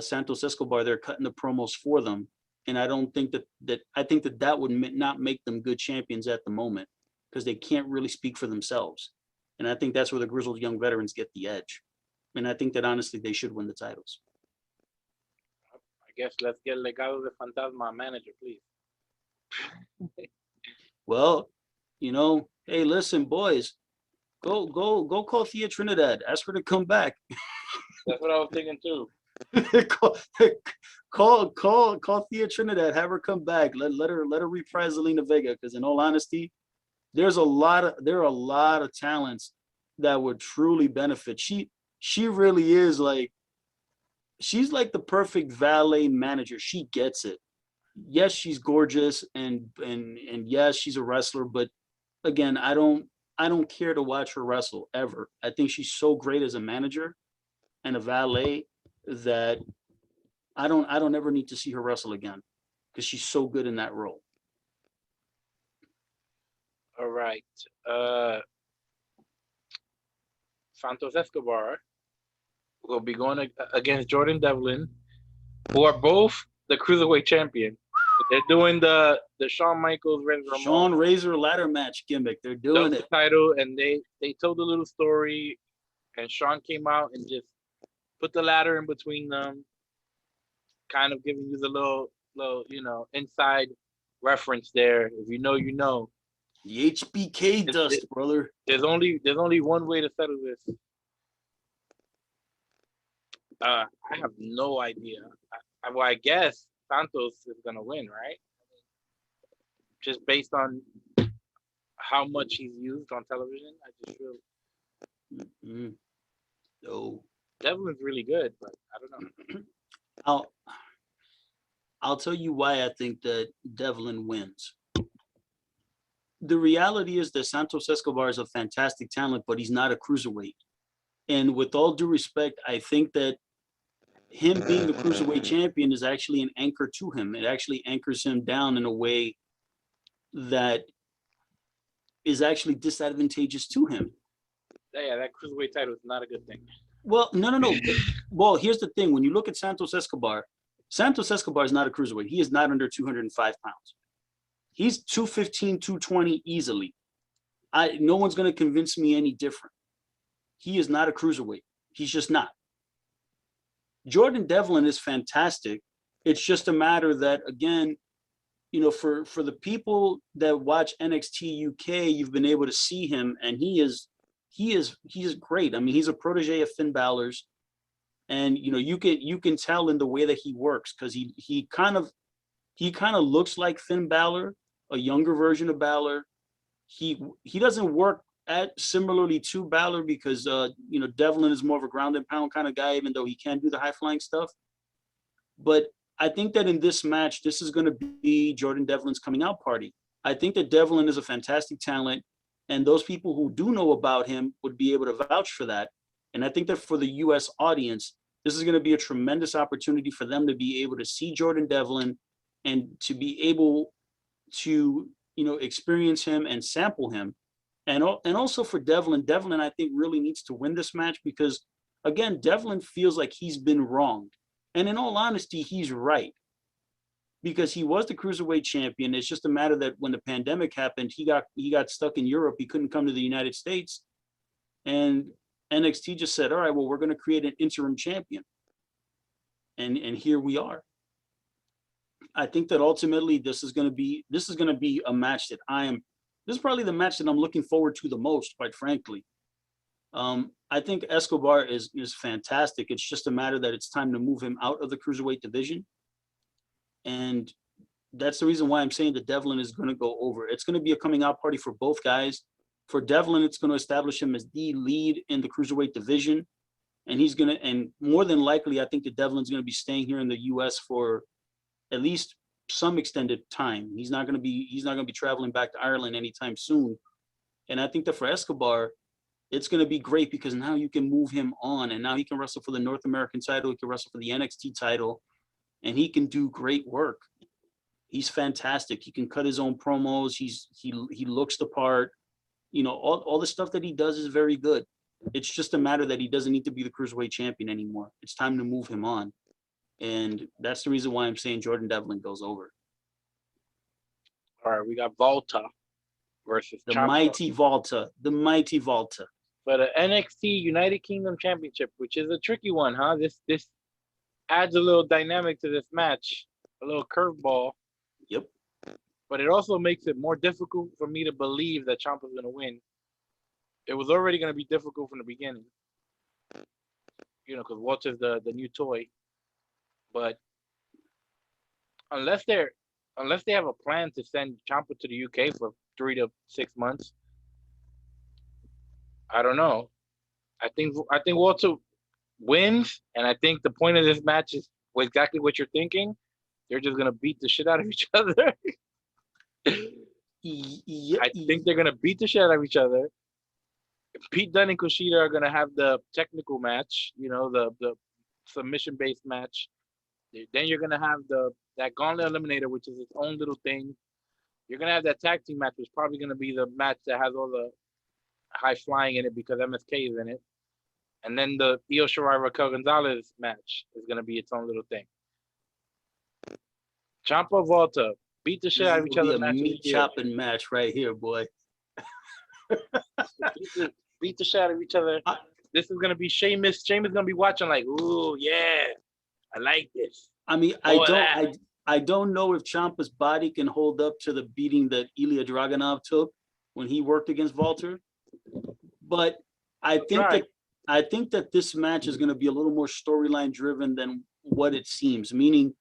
Santos Escobar. They're cutting the promos for them. And I don't think I think that would not make them good champions at the moment, because they can't really speak for themselves. And I think that's where the Grizzled Young Veterans get the edge. And I think that honestly, they should win the titles. I guess let's get Legado de Fantasma manager, please. Well, hey, listen, boys, go call Thea Trinidad. Ask her to come back. That's what I was thinking too. call Thea Trinidad. Have her come back. Let her reprise Zelina Vega. Because in all honesty, there are a lot of talents that would truly benefit. She really is she's like the perfect valet manager. She gets it. Yes, she's gorgeous, and yes, she's a wrestler, but again, I don't I don't care to watch her wrestle ever. I think she's so great as a manager and a valet that I don't ever need to see her wrestle again because she's so good in that role. All right. Santos Escobar will be going against Jordan Devlin, who are both the cruiserweight champion. They're doing the Shawn Michaels Shawn Razor ladder match gimmick. They're doing it. Title, and they told a little story, and Shawn came out and just put the ladder in between them, kind of giving you the little inside reference there. If you know, you know. The HBK dust, brother. There's only one way to settle this. I have no idea. I guess Santos is gonna win, right? Just based on how much he's used on television, I just feel. No. Devlin's really good, but I don't know. I'll tell you why I think that Devlin wins. The reality is that Santos Escobar is a fantastic talent, but he's not a cruiserweight. And with all due respect, I think that him being the cruiserweight champion is actually an anchor to him. It actually anchors him down in a way that is actually disadvantageous to him. Yeah, that cruiserweight title is not a good thing. Well, no. Well, here's the thing. When you look at Santos Escobar is not a cruiserweight. He is not under 205 pounds. He's 215, 220 easily. No one's going to convince me any different. He is not a cruiserweight. He's just not. Jordan Devlin is fantastic. It's just a matter that, again, for the people that watch NXT UK, you've been able to see him, and he is great. I mean, he's a protege of Finn Balor's, and you can tell in the way that he works, because he kind of looks like Finn Balor, a younger version of Balor. He doesn't work similarly to Balor because Devlin is more of a ground and pound kind of guy, even though he can do the high flying stuff. But I think that in this match, this is going to be Jordan Devlin's coming out party. I think that Devlin is a fantastic talent, and those people who do know about him would be able to vouch for that. And I think that for the U.S. audience, this is going to be a tremendous opportunity for them to be able to see Jordan Devlin and to be able to experience him and sample him. And also for Devlin, I think really needs to win this match because, again, Devlin feels like he's been wronged. And in all honesty, he's right. Because he was the cruiserweight champion. It's just a matter that when the pandemic happened, he got stuck in Europe. He couldn't come to the United States. And NXT just said, all right, well, we're going to create an interim champion. And here we are. I think that ultimately this is going to be a match that this is probably the match that I'm looking forward to the most, quite frankly. I think Escobar is fantastic. It's just a matter that it's time to move him out of the cruiserweight division. And that's the reason why I'm saying that Devlin is going to go over. It's going to be a coming out party for both guys. For Devlin, it's going to establish him as the lead in the cruiserweight division. And more than likely, I think that Devlin's going to be staying here in the US for at least some extended time. He's not going to be traveling back to Ireland anytime soon. And I think that for Escobar, it's going to be great because now you can move him on, and now he can wrestle for the North American title. He can wrestle for the NXT title, and he can do great work. He's fantastic. He can cut his own promos. He looks the part. All the stuff that he does is very good. It's just a matter that he doesn't need to be the cruiserweight champion anymore. It's time to move him on. And that's the reason why I'm saying Jordan Devlin goes over. All right, we got Volta versus the Ciampa. The mighty Volta. For the NXT United Kingdom Championship, which is a tricky one, huh? This adds a little dynamic to this match, a little curveball. Yep. But it also makes it more difficult for me to believe that Ciampa's going to win. It was already going to be difficult from the beginning, because Walter's the new toy. But unless they have a plan to send Ciampa to the UK for 3 to 6 months, I don't know. I think Walter wins, and I think the point of this match is exactly what you're thinking. They're just gonna beat the shit out of each other. Yeah. I think they're gonna beat the shit out of each other, Pete Dunne and Kushida are gonna have the technical match, the submission based match. Then you're gonna have that gauntlet eliminator, which is its own little thing. You're gonna have that tag team match, which is probably gonna be the match that has all the high flying in it because MSK is in it. And then the Io Shirai Raquel González match is gonna be its own little thing. Ciampa Volta beat the shit out of each other. A meat chopping match right here, boy. beat the shit out of each other. This is gonna be Sheamus. Sheamus gonna be watching like, ooh, yeah, I like this. I mean, I don't know if Ciampa's body can hold up to the beating that Ilya Dragunov took when he worked against Walter, but I think that this match is going to be a little more storyline driven than what it seems. Meaning,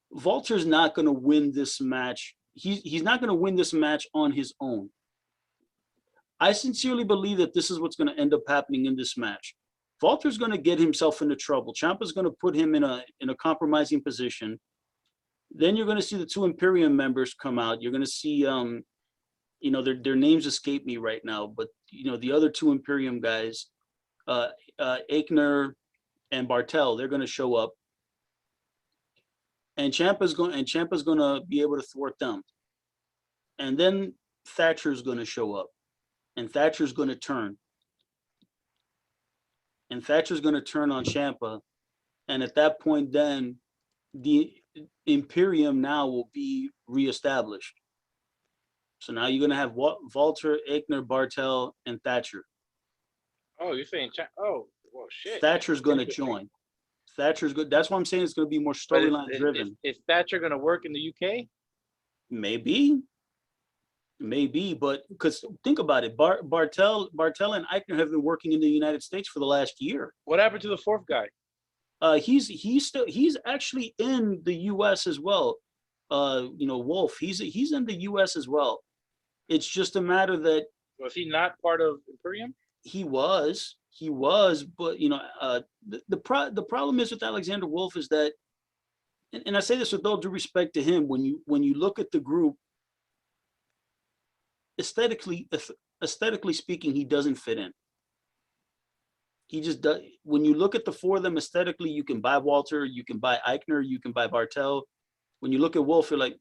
Walter's not going to win this match. He's not going to win this match on his own. I sincerely believe that this is what's going to end up happening in this match. Walter's going to get himself into trouble. Ciampa's going to put him in a compromising position. Then you're going to see the two Imperium members come out. You're going to see, their names escape me right now, but the other two Imperium guys, Aichner and Bartel, they're going to show up, and Ciampa's going to be able to thwart them. And then Thatcher's going to show up, and Thatcher's going to turn. And Thatcher's going to turn on Ciampa, and at that point, then the Imperium now will be reestablished. So now you're going to have Walter, Aichner, Bartel, and Thatcher. Oh, you're saying? Oh, well, shit. Thatcher's going to join. Thatcher's good. That's why I'm saying it's going to be more storyline driven. Is Thatcher going to work in the UK? Maybe, but because think about it, Bartel and Aichner have been working in the United States for the last year. What happened to the fourth guy? He's actually in the U.S. as well. Wolf. He's in the U.S. as well. It's just a matter that was he not part of Imperium? He was, but the problem is with Alexander Wolf is that, and I say this with all due respect to him, when you look at the group, aesthetically speaking, he doesn't fit in. He just does. When you look at the four of them aesthetically, you can buy Walter, you can buy Aichner, you can buy Bartel. When you look at Wolf, you're like,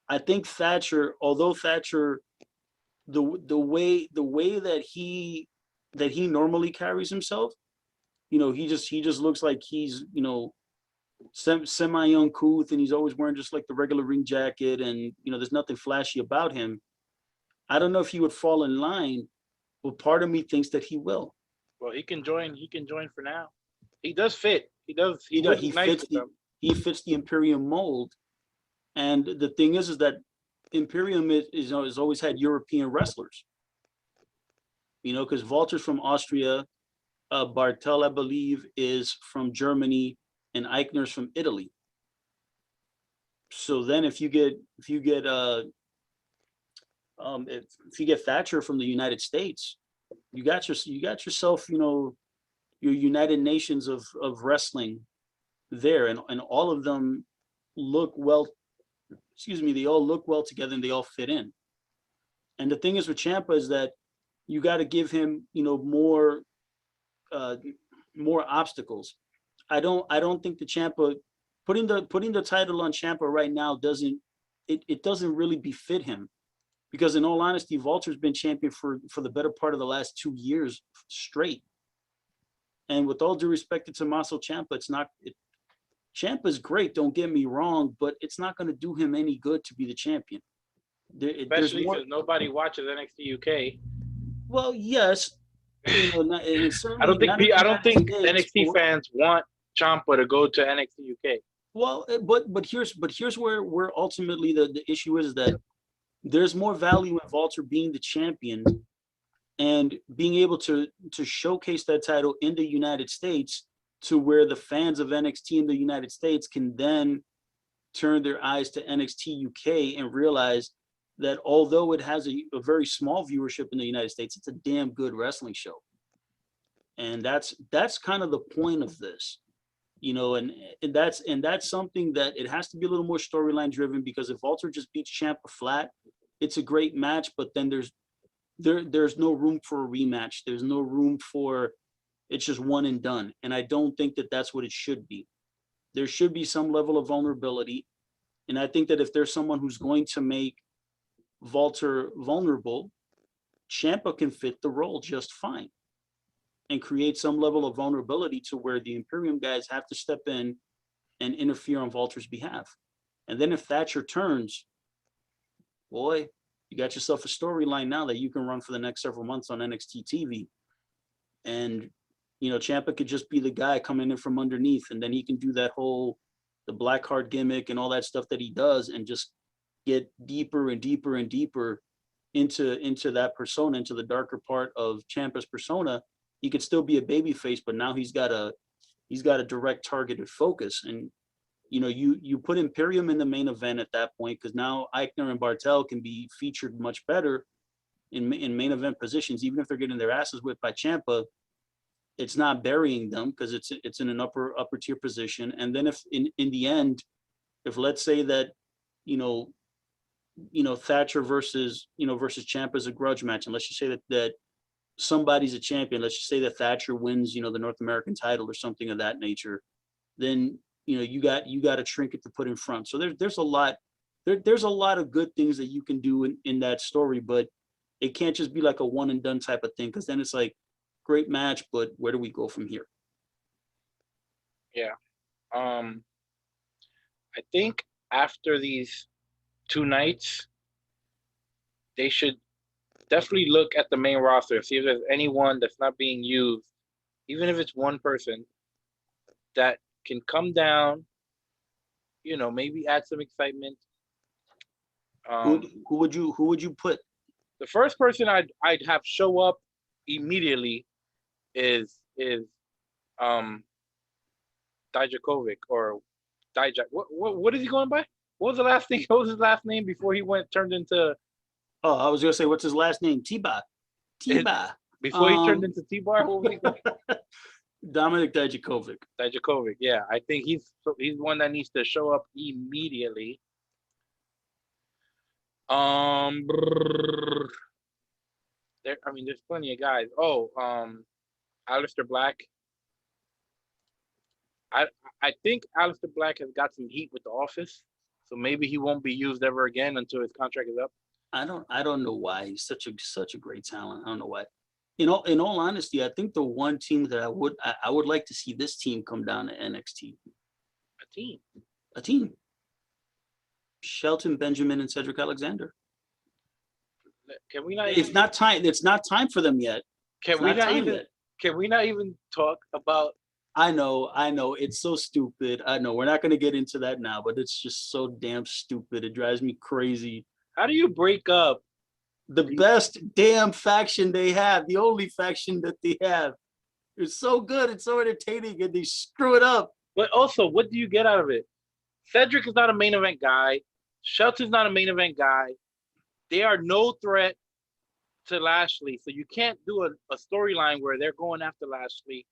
I think Thatcher, although Thatcher, the way that he normally carries himself, he just looks like he's semi uncouth, and he's always wearing just like the regular ring jacket, and there's nothing flashy about him. I don't know if he would fall in line, but part of me thinks that he will. Well, he can join for now. He does fit. He fits the Imperium mold, and the thing is that Imperium has always had European wrestlers. Because Walter's from Austria, Bartel, I believe, is from Germany, and Eichner's from Italy. So then, if you get Thatcher from the United States, you got yourself, your United Nations of wrestling there, and all of them look well. They all look well together, and they all fit in. And the thing is with Ciampa is that you got to give him, more obstacles. I don't think the Ciampa putting the title on Ciampa right now doesn't really befit him, because in all honesty, Walter's been champion for the better part of the last 2 years straight. And with all due respect to Tommaso Ciampa, Ciampa's great, don't get me wrong, but it's not going to do him any good to be the champion. Especially because nobody watches NXT UK. Well, yes. I don't think NXT fans want Ciampa to go to NXT UK. Well, but here's where ultimately the issue is that there's more value in Walter being the champion and being able to showcase that title in the United States, to where the fans of NXT in the United States can then turn their eyes to NXT UK and realize that although it has a very small viewership in the United States, it's a damn good wrestling show. And that's kind of the point of this, and that's something that it has to be a little more storyline driven, because if Walter just beats Ciampa flat, it's a great match, but then there's no room for a rematch. There's no room for it's just one and done. And I don't think that that's what it should be. There should be some level of vulnerability. And I think that if there's someone who's going to make Walter vulnerable, Ciampa can fit the role just fine and create some level of vulnerability to where the Imperium guys have to step in and interfere on Walter's behalf. And then if Thatcher turns, boy, you got yourself a storyline now that you can run for the next several months on NXT TV. And, you know, Ciampa could just be the guy coming in from underneath, and then he can do that whole, the black heart gimmick and all that stuff that he does, and just get deeper and deeper and deeper into that persona, into the darker part of Ciampa's persona. He could still be a babyface, but now he's got a direct targeted focus. And, you know, you put Imperium in the main event at that point, because now Eichner and Bartel can be featured much better in main event positions, even if they're getting their asses whipped by Ciampa. It's not burying them because it's in an upper tier position. And then if in the end, if let's say that, you know, Thatcher versus Ciampa is a grudge match, and let's just say that somebody's a champion, let's just say that Thatcher wins, you know, the North American title or something of that nature, then, you know, you got a trinket to put in front. So there's a lot of good things that you can do in that story, but it can't just be like a one and done type of thing, because then it's like, great match, but where do we go from here? Yeah. I think after these 2 nights, they should definitely look at the main roster, see if there's anyone that's not being used, even if it's one person that can come down, you know, maybe add some excitement. Who would you put? The first person I'd have show up immediately is Dijakovic or Dijak. What is he going by? What was the last thing? What was his last name before he turned into? Oh, I was gonna say, what's his last name? T-Bar. Before he turned into T-Bar, what was he going? Dominic Dijakovic. Dijakovic, yeah. I think he's one that needs to show up immediately. There's plenty of guys. Aleister Black. I think Aleister Black has got some heat with the office, so maybe he won't be used ever again until his contract is up. I don't know why. He's such a great talent. I don't know why. You know, in all honesty, I think the one team that I would like to see this team come down to NXT. A team. Shelton Benjamin and Cedric Alexander. Can we not? It's not time. It's not time for them yet. Can we not even talk about? I know. It's so stupid. I know. We're not going to get into that now, but it's just so damn stupid. It drives me crazy. How do you break up the best damn faction they have? The only faction that they have. It's so good. It's so entertaining, and they screw it up. But also, what do you get out of it? Cedric is not a main event guy. Shelton's not a main event guy. They are no threat to Lashley, so you can't do a storyline where they're going after Lashley.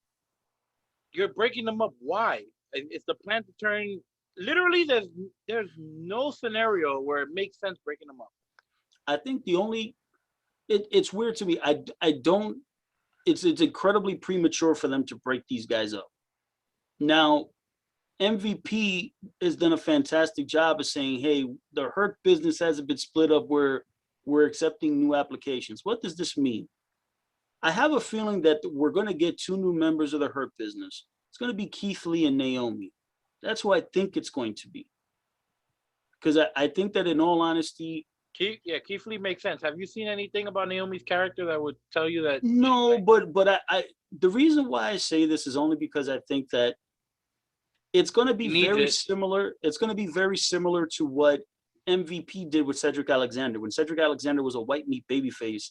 You're breaking them up. Why? It's the plan to turn. Literally, there's no scenario where it makes sense breaking them up. I think the only it's weird to me. I don't. It's incredibly premature for them to break these guys up. Now, MVP has done a fantastic job of saying, hey, the Hurt business hasn't been split up where we're accepting new applications. What does this mean? I have a feeling that we're going to get 2 new members of the Hurt business. It's going to be Keith Lee and Naomi. That's who I think it's going to be. Because I think that, in all honesty, Keith Lee makes sense. Have you seen anything about Naomi's character that would tell you that? No, but I the reason why I say this is only because I think that it's going to be very similar. It's going to be very similar to what MVP did with Cedric Alexander. When Cedric Alexander was a white meat babyface,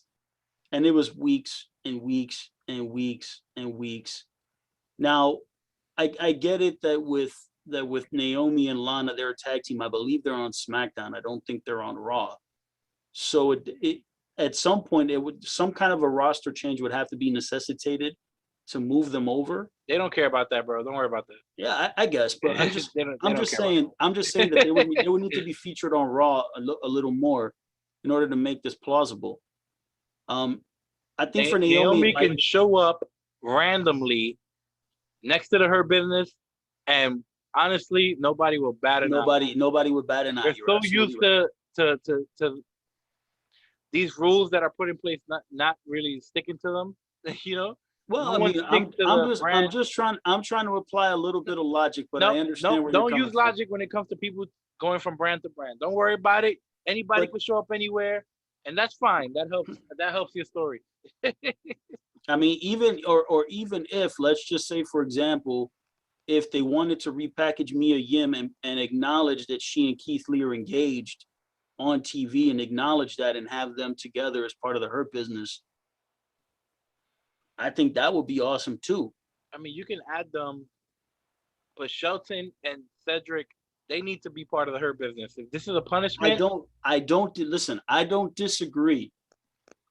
and it was weeks and weeks and weeks and weeks. Now, I get it that with Naomi and Lana, they're a tag team. I believe they're on SmackDown. I don't think they're on Raw. So it at some point, some kind of a roster change would have to be necessitated to move them over. They don't care about that, bro. Don't worry about that. Yeah, I guess, but I'm just saying that they would need to be featured on Raw a little more in order to make this plausible. I think for Naomi can show up randomly next to the Her Business, and honestly, nobody will bat an eye. Nobody would bat an eye. They're so used to these rules that are put in place, not really sticking to them. You know. Well, No I one mean, sticks to the brand. I'm trying to apply a little bit of logic, but I understand where you're don't coming use logic when it comes to people going from brand to brand. Don't worry about it. Anybody could show up anywhere, and that's fine. That helps your story. I mean, even if, let's just say, for example, if they wanted to repackage Mia Yim and acknowledge that she and Keith Lee are engaged on TV and acknowledge that and have them together as part of the Hurt Business, I think that would be awesome too. I mean, you can add them, but Shelton and Cedric, they need to be part of the Hurt Business. If this is a punishment, I don't listen. I don't disagree.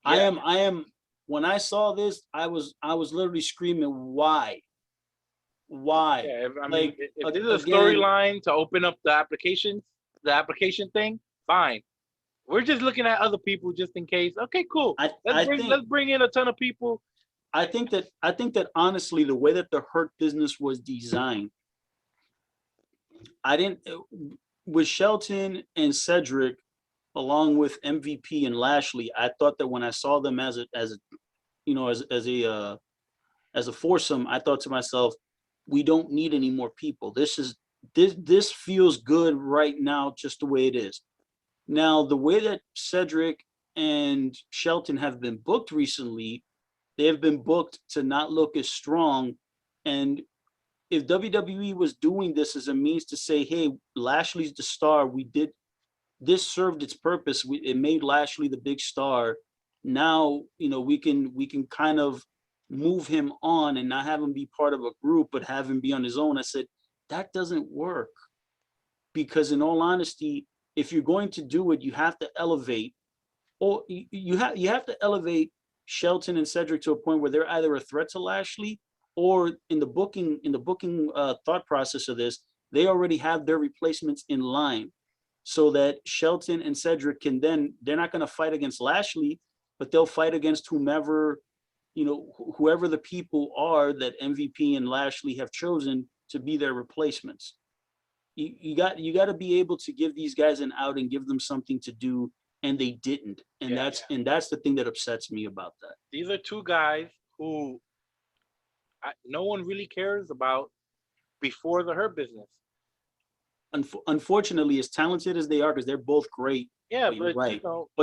Yeah. I am. When I saw this, I was literally screaming, why? Yeah, I mean, if this is a storyline to open up the application thing, fine. We're just looking at other people just in case. Okay, cool. Let's bring in a ton of people. I think that honestly, the way that the Hurt Business was designed, with Shelton and Cedric, along with MVP and Lashley, I thought that when I saw them as a foursome, I thought to myself, we don't need any more people. This feels good right now, just the way it is. Now, the way that Cedric and Shelton have been booked recently, they have been booked to not look as strong. And if WWE was doing this as a means to say, hey, Lashley's the star, this served its purpose. It made Lashley the big star. Now, we can kind of move him on and not have him be part of a group, but have him be on his own. I said, that doesn't work. Because in all honesty, if you're going to do it, you have to elevate, or you have to elevate Shelton and Cedric to a point where they're either a threat to Lashley, or in the booking thought process of this, they already have their replacements in line, so that Shelton and Cedric can then, they're not going to fight against Lashley, but they'll fight against whoever the people are that MVP and Lashley have chosen to be their replacements. You got to be able to give these guys an out and give them something to do, and they didn't. And that's the thing that upsets me about that. These are two guys who no one really cares about before the Hurt Business. Unfortunately, as talented as they are, because they're both great. Yeah, but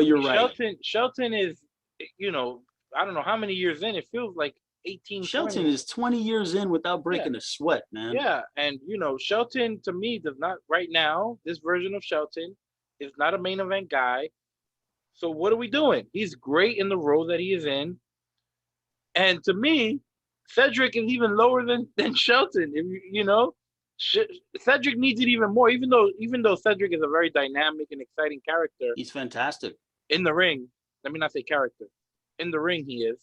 you're right. Shelton is, I don't know how many years in. It feels like 18. Shelton 20. is 20 years in without breaking a sweat, man. Yeah, and Shelton to me does not right now. This version of Shelton is not a main event guy. So what are we doing? He's great in the role that he is in, and to me, Cedric is even lower than Shelton. Cedric needs it even more. Even though Cedric is a very dynamic and exciting character, he's fantastic in the ring. Let me not say character. In the ring, he is.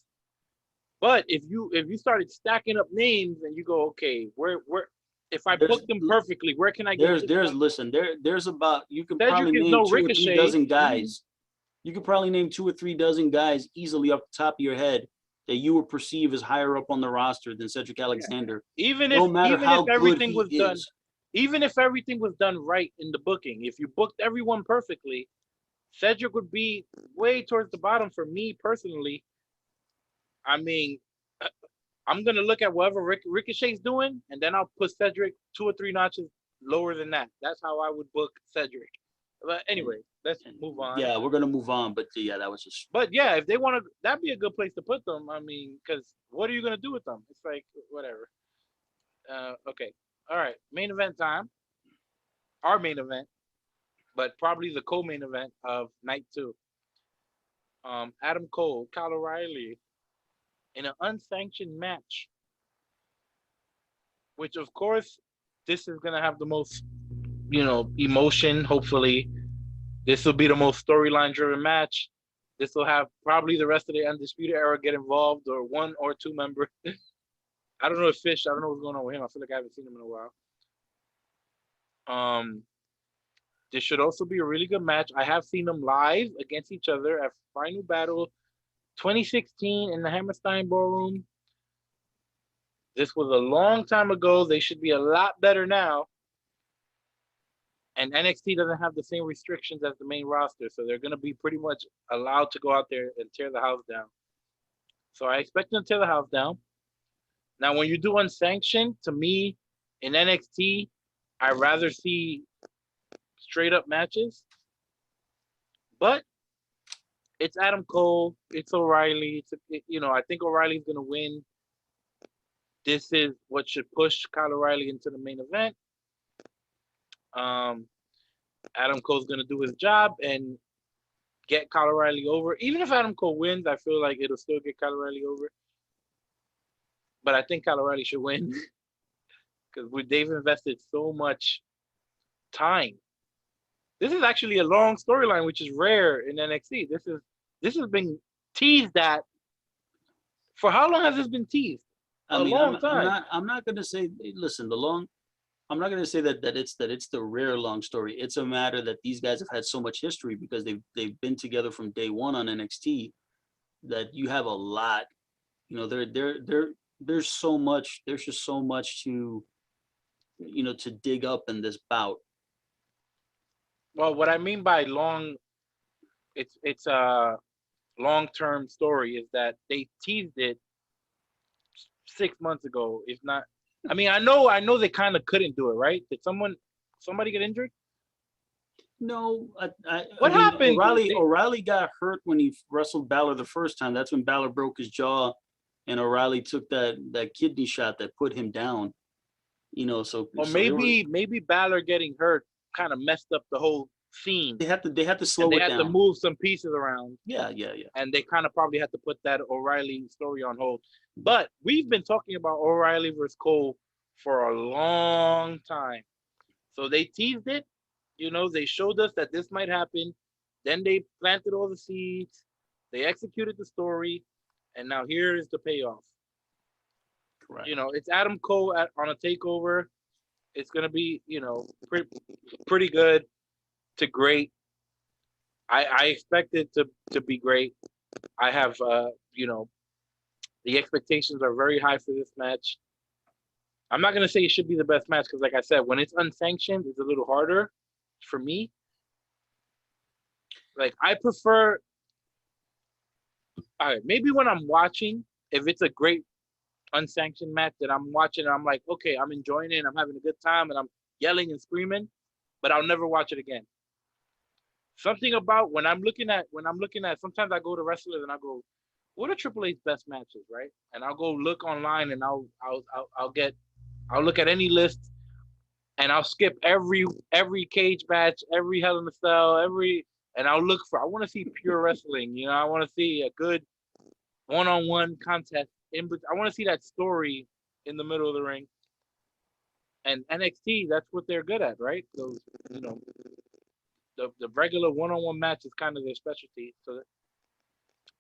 But if you started stacking up names and you go, okay, where if I book them perfectly, where can I get? There's about, you can Cedric probably name 2 or 3 dozen guys. You could probably name 2 or 3 dozen guys easily off the top of your head that you would perceive as higher up on the roster than Cedric Alexander. Even if everything was done right in the booking, if you booked everyone perfectly, Cedric would be way towards the bottom for me personally. I mean, I'm gonna look at whatever Ricochet's doing, and then I'll put Cedric 2 or 3 notches lower than that. That's how I would book Cedric. But anyway, let's move on. Yeah, we're gonna move on. But yeah, that was just. But yeah, if they want to, that'd be a good place to put them. I mean, because what are you gonna do with them? It's like whatever. Okay, all right. Main event time. Our main event, but probably the co-main event of night 2. Adam Cole, Kyle O'Reilly, in an unsanctioned match, which of course this is gonna have the most, emotion. Hopefully, this will be the most storyline-driven match. This will have probably the rest of the Undisputed Era get involved, or 1 or 2 members. I don't know if Fish. I don't know what's going on with him. I feel like I haven't seen him in a while. This should also be a really good match. I have seen them live against each other at Final Battle 2016 in the Hammerstein Ballroom. This was a long time ago. They should be a lot better now. And NXT doesn't have the same restrictions as the main roster, so they're going to be pretty much allowed to go out there and tear the house down. So I expect them to tear the house down. Now, when you do unsanctioned, to me, in NXT, I'd rather see straight up matches. But it's Adam Cole, it's O'Reilly. I think O'Reilly's going to win. This is what should push Kyle O'Reilly into the main event. Adam Cole's going to do his job and get Kyle O'Reilly over. Even if Adam Cole wins, I feel like it'll still get Kyle O'Reilly over. But I think Kyle O'Reilly should win because they've invested so much time. This is actually a long storyline, which is rare in NXT. This has been teased at. For how long has this been teased? I'm time. I'm not going to say. Listen, I'm not going to say that it's the rare long story. It's a matter that these guys have had so much history because they've been together from day one on NXT that you have a lot. There's so much. There's just so much to to dig up in this bout. Well, what I mean by long, it's a long-term story is that they teased it 6 months ago, if not. I mean, I know they kind of couldn't do it, right? Did somebody get injured? No, What happened? O'Reilly got hurt when he wrestled Balor the first time. That's when Balor broke his jaw, and O'Reilly took that kidney shot that put him down. Maybe Balor getting hurt kind of messed up the whole scene. They had to slow it down. They had to move some pieces around. Yeah. And they kind of probably had to put that O'Reilly story on hold. But we've been talking about O'Reilly versus Cole for a long time. So they teased it. They showed us that this might happen. Then they planted all the seeds. They executed the story. And now here is the payoff. Correct. It's Adam Cole on a takeover. It's going to be, pretty good to great. I expect it to be great. I have, the expectations are very high for this match. I'm not going to say it should be the best match because, like I said, when it's unsanctioned, it's a little harder for me. Like, I prefer, all right, maybe when I'm watching, if it's a great unsanctioned match that I'm watching, and I'm like, okay, I'm enjoying it, and I'm having a good time, and I'm yelling and screaming, but I'll never watch it again. Something about when I'm looking at, sometimes I go to wrestlers and I go, what are Triple H's best matches, right? And I'll go look online and I'll look at any list and I'll skip every cage match, every Hell in a Cell, and I want to see pure wrestling. I want to see a good one-on-one contest. I want to see that story in the middle of the ring. And NXT, that's what they're good at, right? So, the regular one-on-one match is kind of their specialty.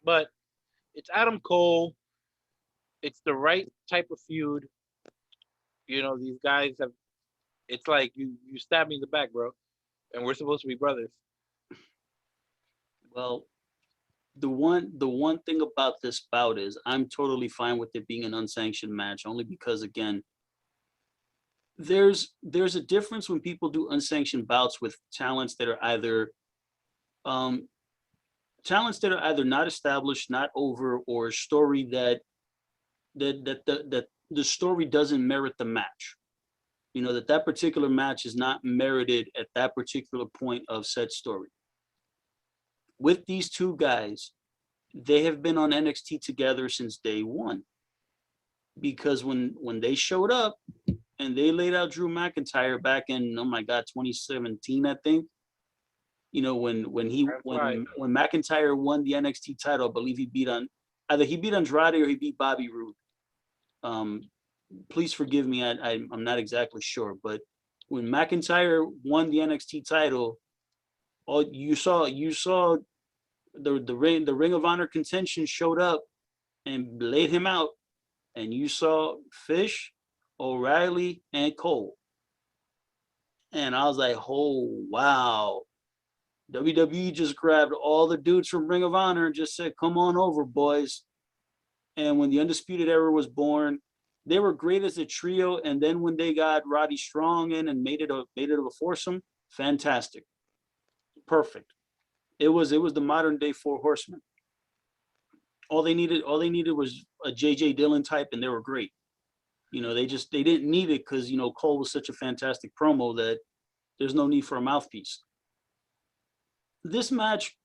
But it's Adam Cole. It's the right type of feud. These guys have. It's like you stabbed me in the back, bro, and we're supposed to be brothers. Well, the one thing about this bout is I'm totally fine with it being an unsanctioned match, only because again, there's a difference when people do unsanctioned bouts with talents that are either not established, not over, or a story that the story doesn't merit the match. That particular match is not merited at that particular point of said story. With these two guys, they have been on NXT together since day one. Because when they showed up and they laid out Drew McIntyre back in 2017, I think. When McIntyre won the NXT title, I believe he beat Andrade or he beat Bobby Roode. Please forgive me, I'm not exactly sure, but when McIntyre won the NXT title, you saw the Ring of Honor contention showed up and laid him out, and you saw Fish, O'Reilly, and Cole, and I was like, oh wow, WWE just grabbed all the dudes from Ring of Honor and just said, come on over, boys. And when the Undisputed Era was born, they were great as a trio. And then when they got Roddy Strong in and made it a foursome, fantastic. Perfect. It was the modern day Four Horsemen. All they needed was a JJ Dillon type, and they were great. You know, they didn't need it because, you know, Cole was such a fantastic promo that there's no need for a mouthpiece. This match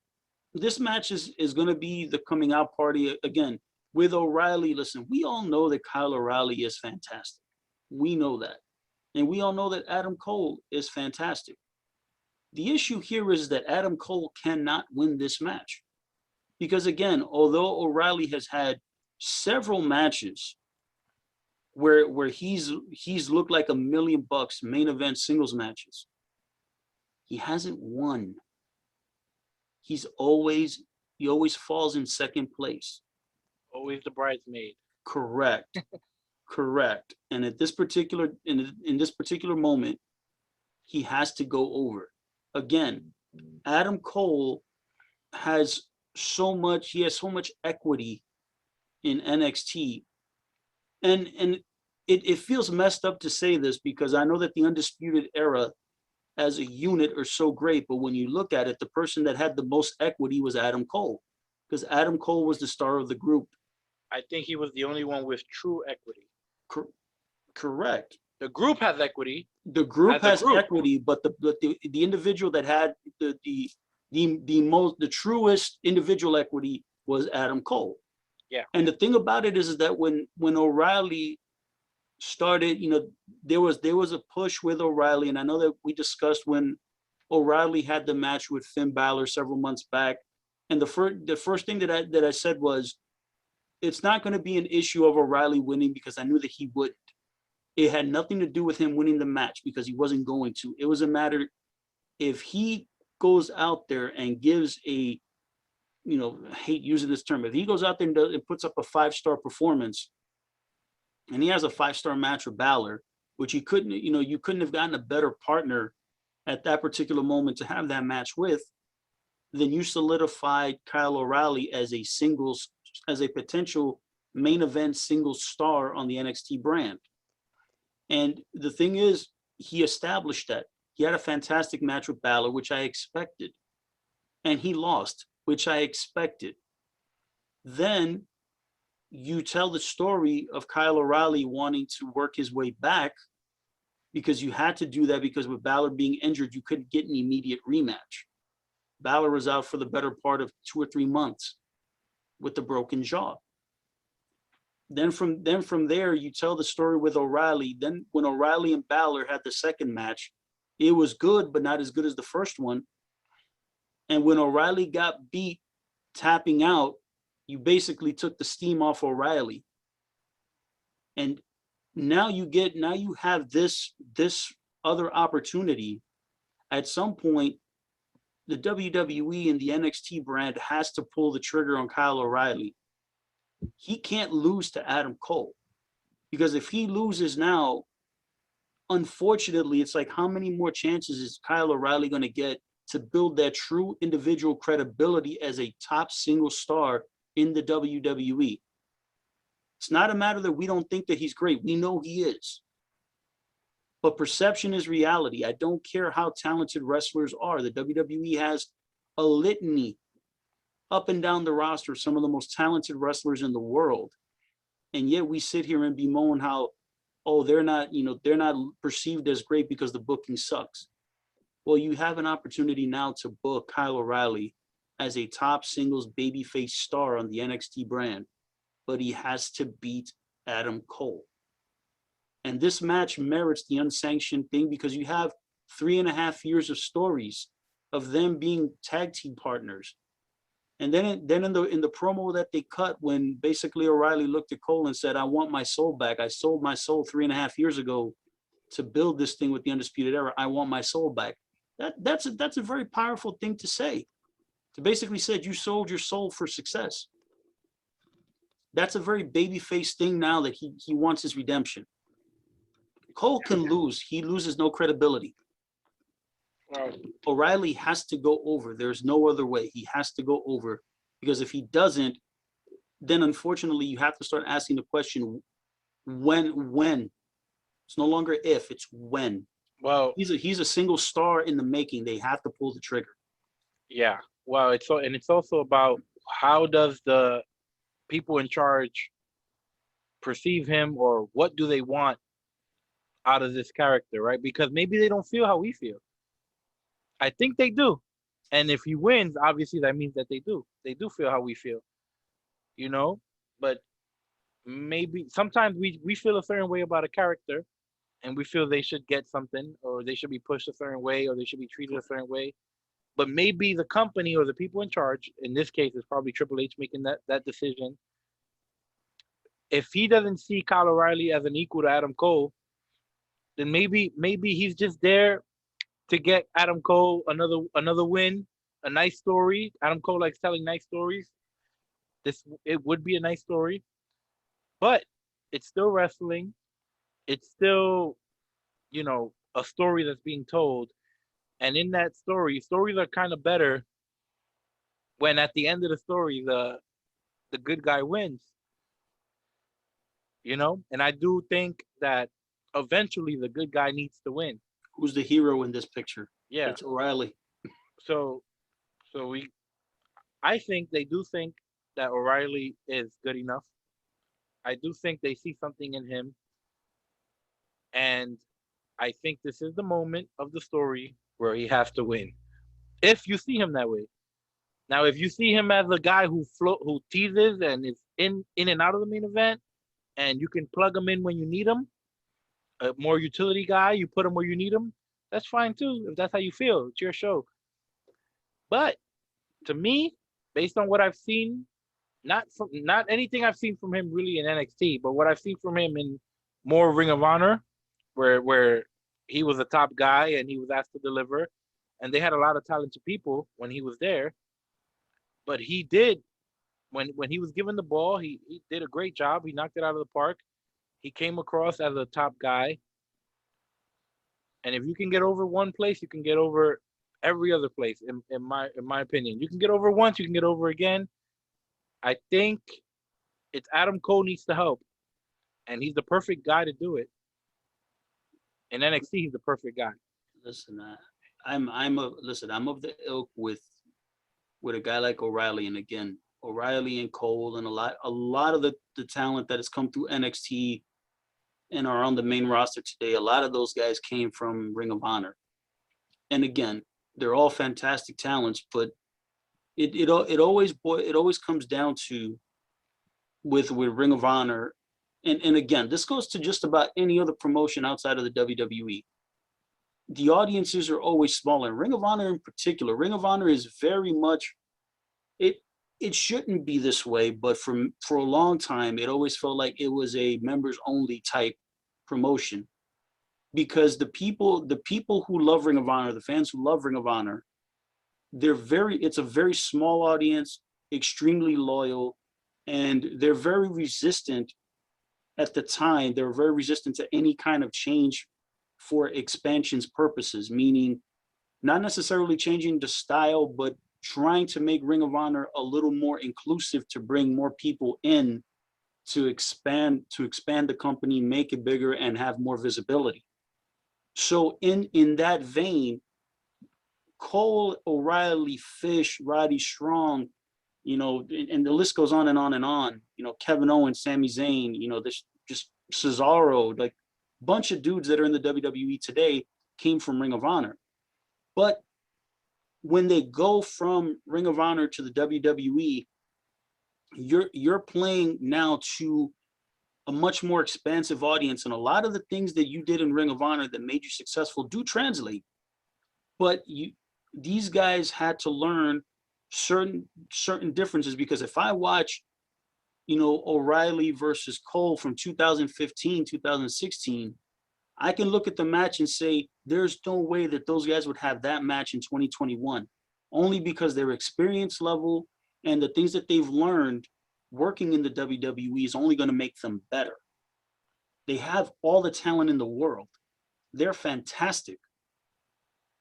is going to be the coming out party again with O'Reilly. Listen, we all know that Kyle O'Reilly is fantastic. We know that. And we all know that Adam Cole is fantastic. The issue here is that Adam Cole cannot win this match. Because again, although O'Reilly has had several matches where he's looked like $1 million main event singles matches, he hasn't won. He always falls in second place. Always the bridesmaid. Correct. Correct. And at this particular in this particular moment, he has to go over. Again, Adam Cole has so much equity in NXT. And it feels messed up to say this because I know that the Undisputed Era as a unit are so great, but when you look at it, the person that had the most equity was Adam Cole, because Adam Cole was the star of the group. I think he was the only one with true equity. Correct. The group has equity. The group has equity, but the individual that had the truest individual equity was Adam Cole. Yeah. And the thing about it is that when O'Reilly started, you know, there was a push with O'Reilly, and I know that we discussed when O'Reilly had the match with Finn Balor several months back, and the first thing that I said was, it's not going to be an issue of O'Reilly winning because I knew that he wouldn't. It had nothing to do with him winning the match because he wasn't going to. It was a matter if he goes out there and gives a, you know, I hate using this term, if he goes out there and puts up a 5-star performance, and he has a 5-star match with Balor, which you couldn't have gotten a better partner at that particular moment to have that match with, then you solidified Kyle O'Reilly as a potential main event single star on the NXT brand. And the thing is, he established that. He had a fantastic match with Balor, which I expected. And he lost, which I expected. Then you tell the story of Kyle O'Reilly wanting to work his way back because you had to do that because with Balor being injured, you couldn't get an immediate rematch. Balor was out for the better part of 2 or 3 months with the broken jaw. Then from there, you tell the story with O'Reilly. Then when O'Reilly and Balor had the second match, it was good, but not as good as the first one. And when O'Reilly got beat tapping out, you basically took the steam off O'Reilly. And now you have this other opportunity. At some point, the WWE and the NXT brand has to pull the trigger on Kyle O'Reilly. He can't lose to Adam Cole, because if he loses now, unfortunately, it's like, how many more chances is Kyle O'Reilly going to get to build that true individual credibility as a top single star in the WWE? It's not a matter that we don't think that he's great. We know he is. But perception is reality. I don't care how talented wrestlers are. The WWE has a litany up and down the roster of some of the most talented wrestlers in the world. And yet we sit here and bemoan how, oh, they're not perceived as great because the booking sucks. Well, you have an opportunity now to book Kyle O'Reilly as a top singles babyface star on the NXT brand, but he has to beat Adam Cole. And this match merits the unsanctioned thing because you have 3.5 years of stories of them being tag team partners. And then in the promo that they cut, when basically O'Reilly looked at Cole and said, I want my soul back. I sold my soul 3.5 years ago to build this thing with the Undisputed Era. I want my soul back. That's a very powerful thing to say. To basically say you sold your soul for success. That's a very babyface thing now that he wants his redemption. Cole can lose. He loses no credibility. Right. O'Reilly has to go over. There's no other way. He has to go over, because if he doesn't, then unfortunately you have to start asking the question, when. It's no longer if, it's when. Well, He's a single star in the making. They have to pull the trigger. yeah. Well, it's also about how does the people in charge perceive him, or what do they want out of this character, right? Because maybe they don't feel how we feel. I think they do. And if he wins, obviously that means that they do. They do feel how we feel, you know? But maybe sometimes we feel a certain way about a character, and we feel they should get something, or they should be pushed a certain way, or they should be treated a certain way. But maybe the company or the people in charge, in this case, is probably Triple H making that decision. If he doesn't see Kyle O'Reilly as an equal to Adam Cole, then maybe he's just there to get Adam Cole another win, a nice story. Adam Cole likes telling nice stories. It would be a nice story, but it's still wrestling. It's still, a story that's being told. And in that stories are kind of better when at the end of the story the good guy wins. And I do think that eventually the good guy needs to win. Who's the hero in this picture? Yeah. It's O'Reilly. So I think they do think that O'Reilly is good enough. I do think they see something in him. And I think this is the moment of the story where he has to win. If you see him that way. Now, if you see him as a guy who teases and is in and out of the main event, and you can plug him in when you need him, a more utility guy, you put him where you need him, that's fine too. If that's how you feel, it's your show. But to me, based on what I've seen, not anything I've seen from him really in NXT, but what I've seen from him in more Ring of Honor, where he was a top guy and he was asked to deliver, and they had a lot of talented people when he was there. But he did, when he was given the ball, he did a great job. He knocked it out of the park. He came across as a top guy. And if you can get over one place, you can get over every other place, in my opinion. You can get over once, you can get over again. I think it's Adam Cole needs to help. And he's the perfect guy to do it. In NXT, he's the perfect guy. Listen, I'm of the ilk with a guy like O'Reilly, and again, O'Reilly and Cole, and a lot of the talent that has come through NXT and are on the main roster today. A lot of those guys came from Ring of Honor, and again, they're all fantastic talents. But it always comes down to with Ring of Honor. And again, this goes to just about any other promotion outside of the WWE. The audiences are always smaller. Ring of Honor in particular, Ring of Honor is very much, it shouldn't be this way, but for a long time, it always felt like it was a members only type promotion. Because the people who love Ring of Honor, the fans who love Ring of Honor, it's a very small audience, extremely loyal, and they're very resistant. At the time, they were very resistant to any kind of change for expansion's purposes, meaning not necessarily changing the style, but trying to make Ring of Honor a little more inclusive, to bring more people in, to expand the company, make it bigger, and have more visibility. So in that vein, Cole, O'Reilly, Fish, Roddy Strong, and the list goes on and on and on. Kevin Owens, Sami Zayn, this just Cesaro, like bunch of dudes that are in the WWE today came from Ring of Honor. But when they go from Ring of Honor to the WWE, you're playing now to a much more expansive audience, and a lot of the things that you did in Ring of Honor that made you successful do translate. But these guys had to learn certain differences, because if I watch, O'Reilly versus Cole from 2015, 2016, I can look at the match and say, there's no way that those guys would have that match in 2021, only because their experience level and the things that they've learned working in the WWE is only going to make them better. They have all the talent in the world. They're fantastic.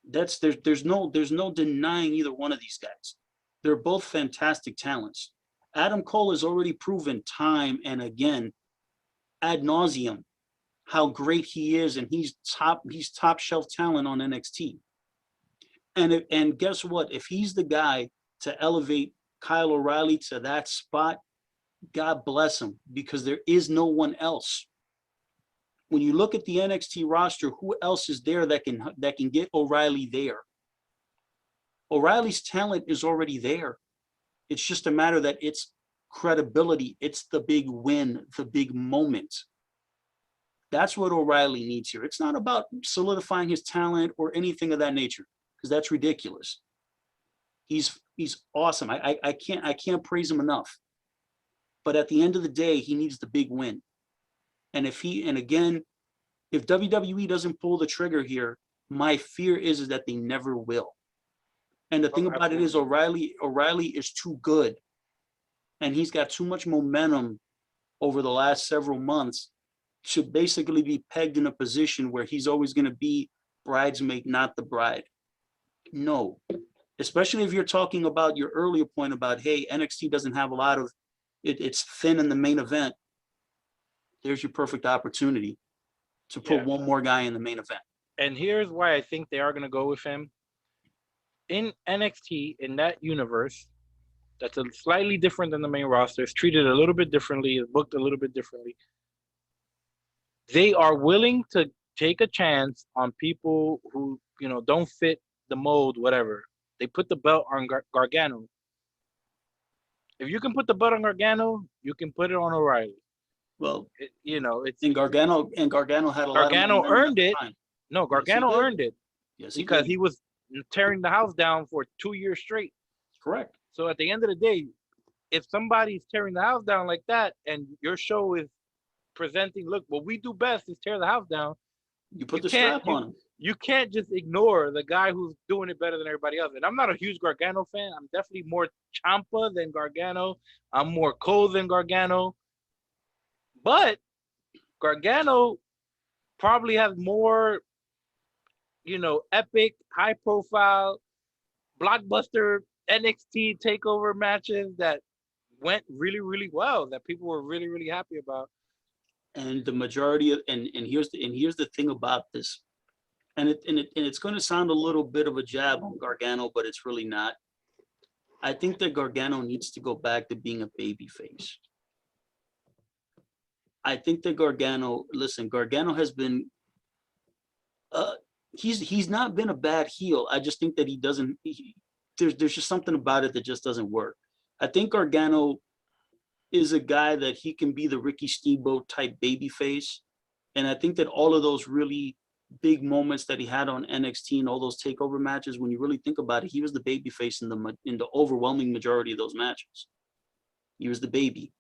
There's no denying either one of these guys. They're both fantastic talents. Adam Cole has already proven time and again, ad nauseum, how great he is, and he's top shelf talent on NXT. And guess what? If he's the guy to elevate Kyle O'Reilly to that spot, God bless him, because there is no one else. When you look at the NXT roster, who else is there that can get O'Reilly there? O'Reilly's talent is already there. It's just a matter that it's credibility. It's the big win, the big moment. That's what O'Reilly needs here. It's not about solidifying his talent or anything of that nature, because that's ridiculous. He's awesome. I can't praise him enough. But at the end of the day, he needs the big win. And if WWE doesn't pull the trigger here, my fear is that they never will. And the thing about it is O'Reilly is too good. And he's got too much momentum over the last several months to basically be pegged in a position where he's always going to be bridesmaid, not the bride. No. Especially if you're talking about your earlier point about, hey, NXT doesn't have a lot of, it's thin in the main event. There's your perfect opportunity to put one more guy in the main event. And here's why I think they are going to go with him. In NXT, in that universe, that's a slightly different than the main roster. It's treated a little bit differently. It's booked a little bit differently. They are willing to take a chance on people who, don't fit the mold, whatever. They put the belt on Gargano. If you can put the belt on Gargano, you can put it on O'Reilly. Well, it's and Gargano had a lot of Gargano earned it. No, Gargano earned it. Yes, because he was tearing the house down for 2 years straight. Correct. So at the end of the day, if somebody's tearing the house down like that, and your show is presenting, look, what we do best is tear the house down. You put the strap on him. You can't just ignore the guy who's doing it better than everybody else. And I'm not a huge Gargano fan. I'm definitely more Ciampa than Gargano. I'm more Cole than Gargano. But Gargano probably has more, epic, high-profile, blockbuster NXT TakeOver matches that went really, really well, that people were really, really happy about. And the majority of and here's the thing about this, and it's going to sound a little bit of a jab on Gargano, but it's really not. I think that Gargano needs to go back to being a babyface. I think that Gargano has been he's not been a bad heel. I just think that there's just something about it that just doesn't work. I think Gargano is a guy that he can be the Ricky Steamboat type babyface. And I think that all of those really big moments that he had on NXT and all those takeover matches, when you really think about it, he was the babyface in the overwhelming majority of those matches. He was the baby.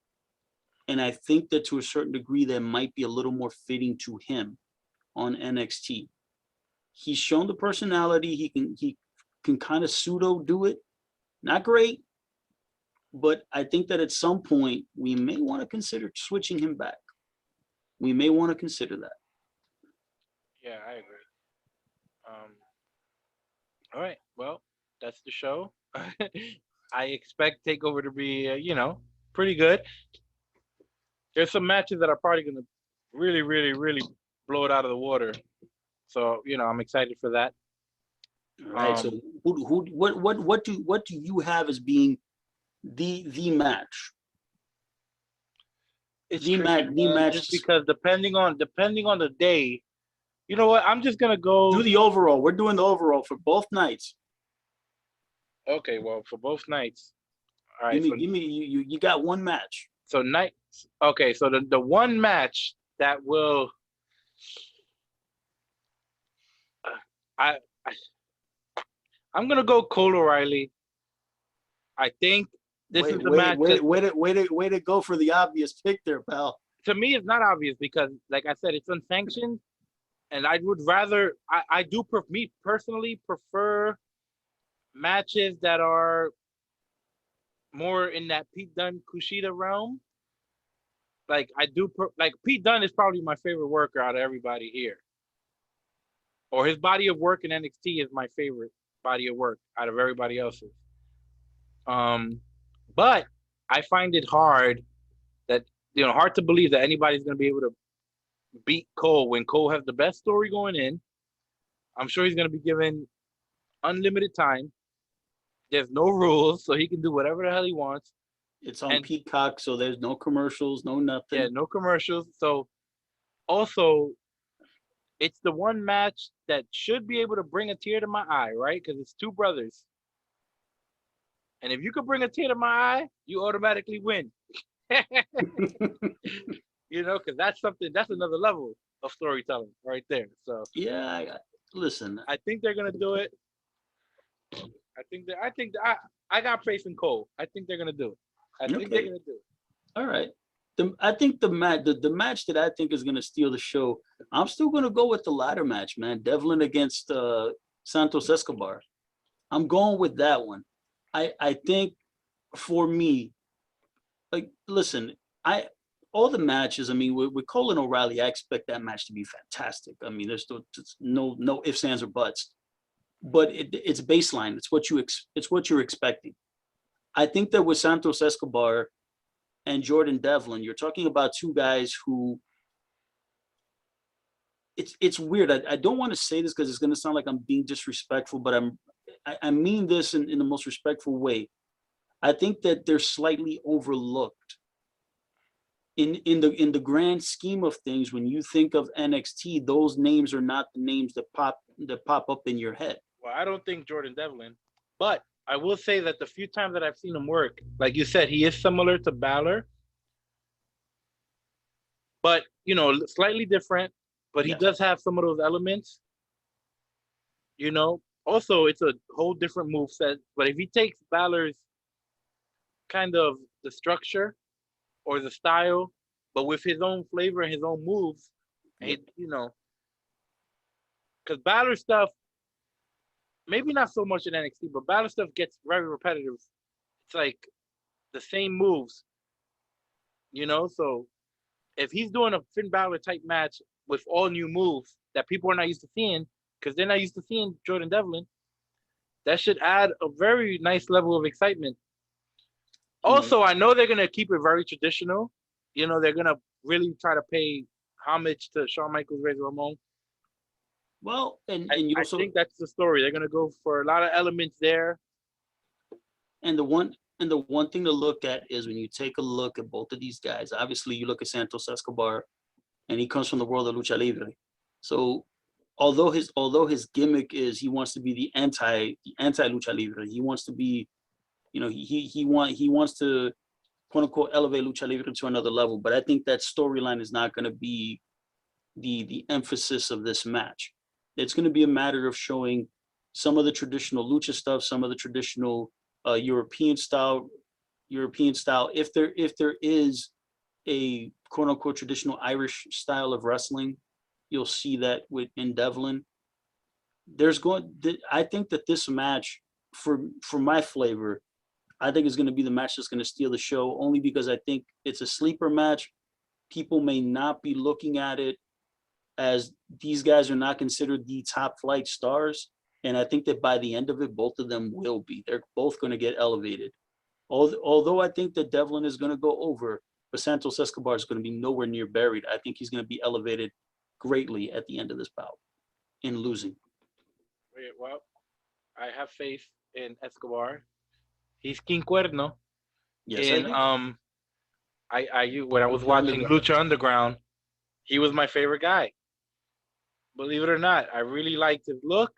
And I think that to a certain degree, that might be a little more fitting to him on NXT. He's shown the personality. He can kind of pseudo do it. Not great, but I think that at some point we may want to consider switching him back. We may want to consider that. Yeah, I agree. All right. Well, that's the show. I expect TakeOver to be, pretty good. There's some matches that are probably going to really, really, really blow it out of the water. So, I'm excited for that. All right. So, what do you have as being the match? It's the match, just because depending on the day, you know what? I'm just gonna go do the overall. We're doing the overall for both nights. Okay, well, for both nights. All right. Give me. You got one match. So nights. Okay, so the one match that will. I'm gonna go Cole O'Reilly. I think this is the match. Way to go for the obvious pick there, pal. To me, it's not obvious because, like I said, it's unsanctioned, and I would rather. I do me personally prefer matches that are more in that Pete Dunne Kushida realm. Like I do, like Pete Dunne is probably my favorite worker out of everybody here. or his body of work in NXT is my favorite body of work out of everybody else's. But I find it hard to believe that anybody's going to be able to beat Cole when Cole has the best story going in. I'm sure he's going to be given unlimited time. There's no rules, so he can do whatever the hell he wants. It's on Peacock, so there's no commercials, no nothing. Yeah, no commercials. So also, it's the one match that should be able to bring a tear to my eye, right? Because it's two brothers. And if you could bring a tear to my eye, you automatically win. Because that's another level of storytelling right there. So yeah, listen. I think they're gonna do it. I got faith in Cole. I think they're gonna do it. I think they're gonna do it. All right. I think the match that I think is gonna steal the show. I'm still gonna go with the ladder match, man. Devlin against Santos Escobar. I'm going with that one. I think for me, like, listen, all the matches. I mean, with Cole and O'Reilly, I expect that match to be fantastic. I mean, there's no ifs, ands, or buts. But it's baseline. It's what you're expecting. I think that with Santos Escobar and Jordan Devlin, you're talking about two guys who. It's weird. I don't want to say this because it's going to sound like I'm being disrespectful, but I mean this in the most respectful way. I think that they're slightly overlooked in the grand scheme of things. When you think of NXT, those names are not the names that pop up in your head. Well, I don't think Jordan Devlin, but I will say that the few times that I've seen him work, like you said, he is similar to Bálor, but slightly different. But he does have some of those elements. Also, it's a whole different move set. But if he takes Bálor's kind of the structure or the style, but with his own flavor and his own moves, because Bálor stuff, maybe not so much in NXT, but Bálor stuff gets very repetitive. It's like the same moves, So if he's doing a Finn Balor type match with all new moves that people are not used to seeing, because they're not used to seeing Jordan Devlin, that should add a very nice level of excitement. Also, I know they're going to keep it very traditional. They're going to really try to pay homage to Shawn Michaels, Razor Ramon. Well, I think that's the story. They're going to go for a lot of elements there. And the one thing to look at is when you take a look at both of these guys, obviously you look at Santos Escobar, and he comes from the world of lucha libre. So although his gimmick is he wants to be the anti lucha libre, he wants to be, he wants to, quote unquote, elevate lucha libre to another level. But I think that storyline is not going to be the emphasis of this match. It's going to be a matter of showing some of the traditional lucha stuff, some of the traditional European style. If there is a quote unquote traditional Irish style of wrestling, you'll see that in Devlin. I think that this match, for my flavor, I think is going to be the match that's going to steal the show, only because I think it's a sleeper match. People may not be looking at it as these guys are not considered the top flight stars. And I think that by the end of it, both of them will be. They're both going to get elevated. Although I think that Devlin is going to go over, but Santos Escobar is going to be nowhere near buried. I think he's going to be elevated greatly at the end of this bout in losing. Well, I have faith in Escobar. He's King Cuerno. Yes, when I was watching Lucha Underground, he was my favorite guy. Believe it or not, I really liked his look.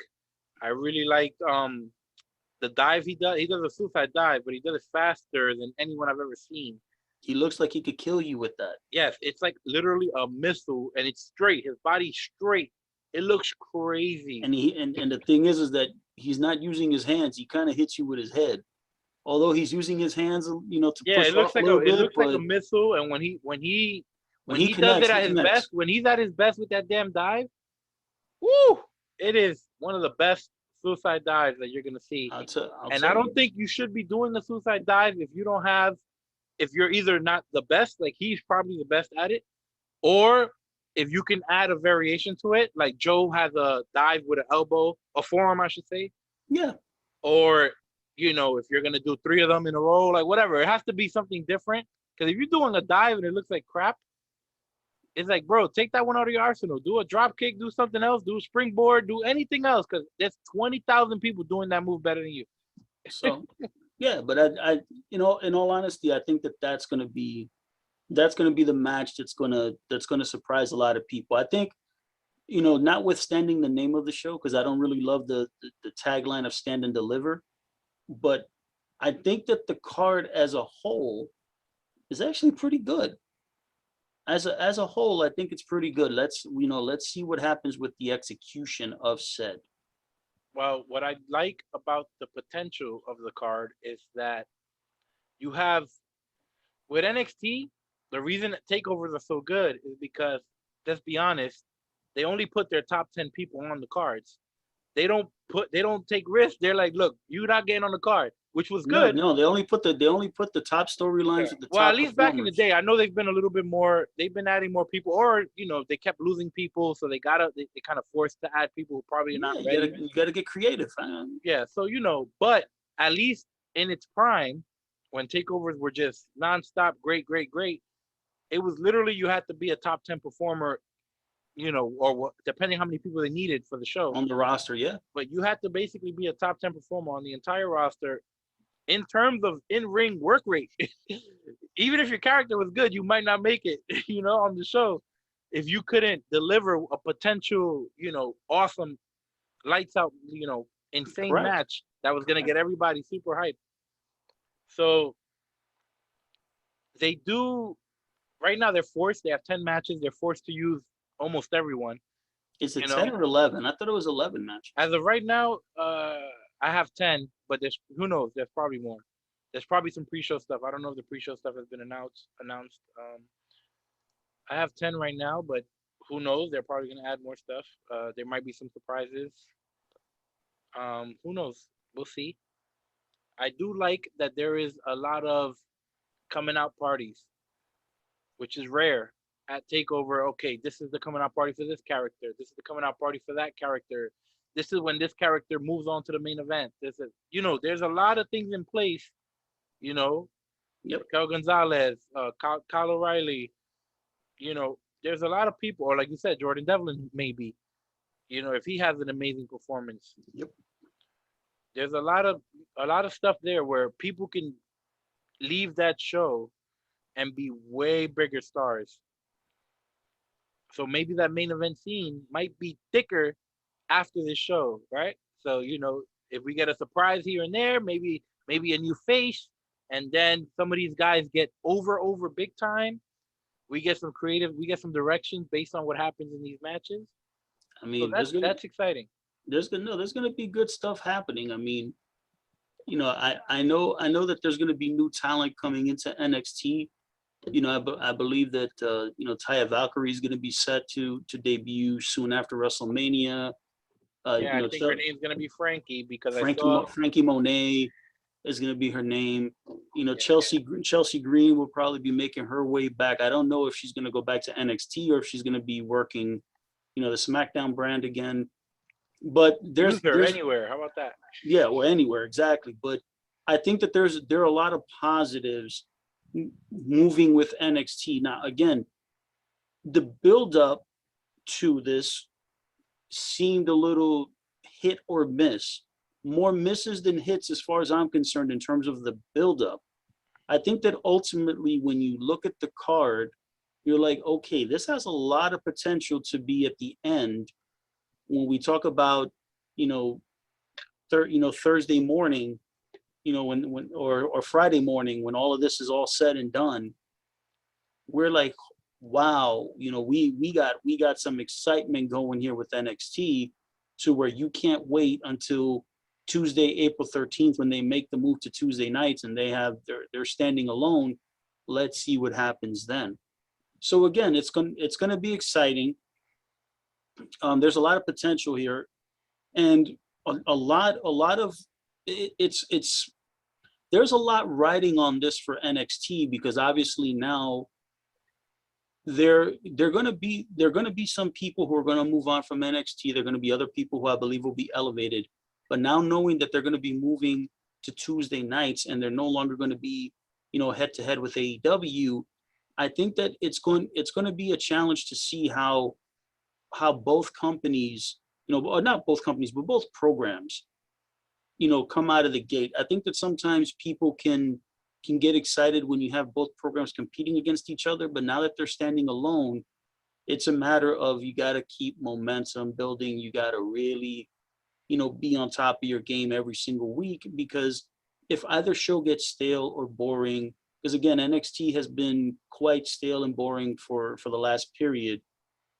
I really liked the dive he does. He does a suicide dive, but he does it faster than anyone I've ever seen. He looks like he could kill you with that. Yes, it's like literally a missile, and it's straight. His body's straight. It looks crazy. And the thing is that he's not using his hands. He kind of hits you with his head. Although he's using his hands, to push it looks off like a little bit, it looks like a missile. And when he connects, does it at his best, when he's at his best with that damn dive, woo! It is one of the best suicide dives that you're gonna see. I don't think you should be doing the suicide dive if you're either not the best, like he's probably the best at it, or if you can add a variation to it, like Joe has a dive with an elbow, a forearm, I should say, Yeah. or if you're gonna do 3 of them in a row, like whatever, it has to be something different. Because if you're doing a dive and it looks like crap, it's like, bro, take that one out of your arsenal. Do a drop kick, do something else, do a springboard, do anything else, because there's 20,000 people doing that move better than you. So, yeah, but I in all honesty, I think that's going to be the match that's going to surprise a lot of people. I think, notwithstanding the name of the show, because I don't really love the tagline of Stand and Deliver, but I think that the card as a whole is actually pretty good. As a whole, I think it's pretty good. Let's see what happens with the execution of said. Well, what I like about the potential of the card is that you have, with NXT, the reason takeovers are so good is because, let's be honest, they only put their top 10 people on the cards. They don't take risks. They're like, look, you're not getting on the card, which was good. No, they only put the top storylines with the well, top at least back in the performers. day, I know they've been a little bit more. They've been adding more people, or they kept losing people, so they kind of forced to add people who probably not ready. You gotta get creative. Yeah, so but at least in its prime, when takeovers were just nonstop, great, it was literally you had to be a top 10 performer, or depending how many people they needed for the show on the roster. Yeah, but you had to basically be a top 10 performer on the entire roster. In terms of in-ring work rate, even if your character was good, you might not make it, on the show. If you couldn't deliver a potential, awesome, lights out, insane Correct. match that was going to get everybody super hyped. So they do, right now they're forced, they have 10 matches. They're forced to use almost everyone. Is it 10 or 11? I thought it was 11 matches. As of right now, I have 10, but who knows? There's probably more. There's probably some pre-show stuff. I don't know if the pre-show stuff has been announced. I have 10 right now, but who knows? They're probably going to add more stuff. There might be some surprises. Who knows? We'll see. I do like that there is a lot of coming out parties, which is rare at TakeOver. Okay, this is the coming out party for this character. This is the coming out party for that character. This is when this character moves on to the main event. This is, there's a lot of things in place. Yep. Raquel González, Kyle O'Reilly. There's a lot of people, or like you said, Jordan Devlin maybe. If he has an amazing performance. Yep. There's a lot of stuff there where people can leave that show and be way bigger stars. So maybe that main event scene might be thicker after this show, right? So, if we get a surprise here and there, maybe a new face, and then some of these guys get over big time, we get some directions based on what happens in these matches. I mean, so that's exciting. There's gonna be good stuff happening. I mean, I know that there's gonna be new talent coming into NXT. I believe that Taya Valkyrie is going to be set to debut soon after WrestleMania. I think her name's going to be Frankie because Frankie Monet is going to be her name. Chelsea Green will probably be making her way back. I don't know if she's going to go back to NXT or if she's going to be working, the SmackDown brand again. But there's anywhere. How about that? Yeah, or anywhere, exactly. But I think that there are a lot of positives moving with NXT. Now, again, the build-up to this seemed a little hit or miss. More misses than hits as far as I'm concerned in terms of the build-up. I think that ultimately when you look at the card, you're like, okay, this has a lot of potential to be at the end when we talk about, Thursday morning, when or Friday morning, when all of this is all said and done, we're like, wow, we got some excitement going here with NXT to where you can't wait until Tuesday, April 13th, when they make the move to Tuesday nights and they're standing alone. Let's see what happens then. So again, it's going to be exciting. There's a lot of potential here, and a lot of there's a lot riding on this for NXT because obviously now they're going to be some people who are going to move on from NXT. They're going to be other people who I believe will be elevated. But now knowing that they're going to be moving to Tuesday nights and they're no longer going to be, head to head with AEW, I think that it's going to be a challenge to see how both companies, or not both companies, but both programs, come out of the gate. I think that sometimes people can get excited when you have both programs competing against each other, but now that they're standing alone, it's a matter of you got to keep momentum building. You got to really, be on top of your game every single week, because if either show gets stale or boring, because again, NXT has been quite stale and boring for the last period.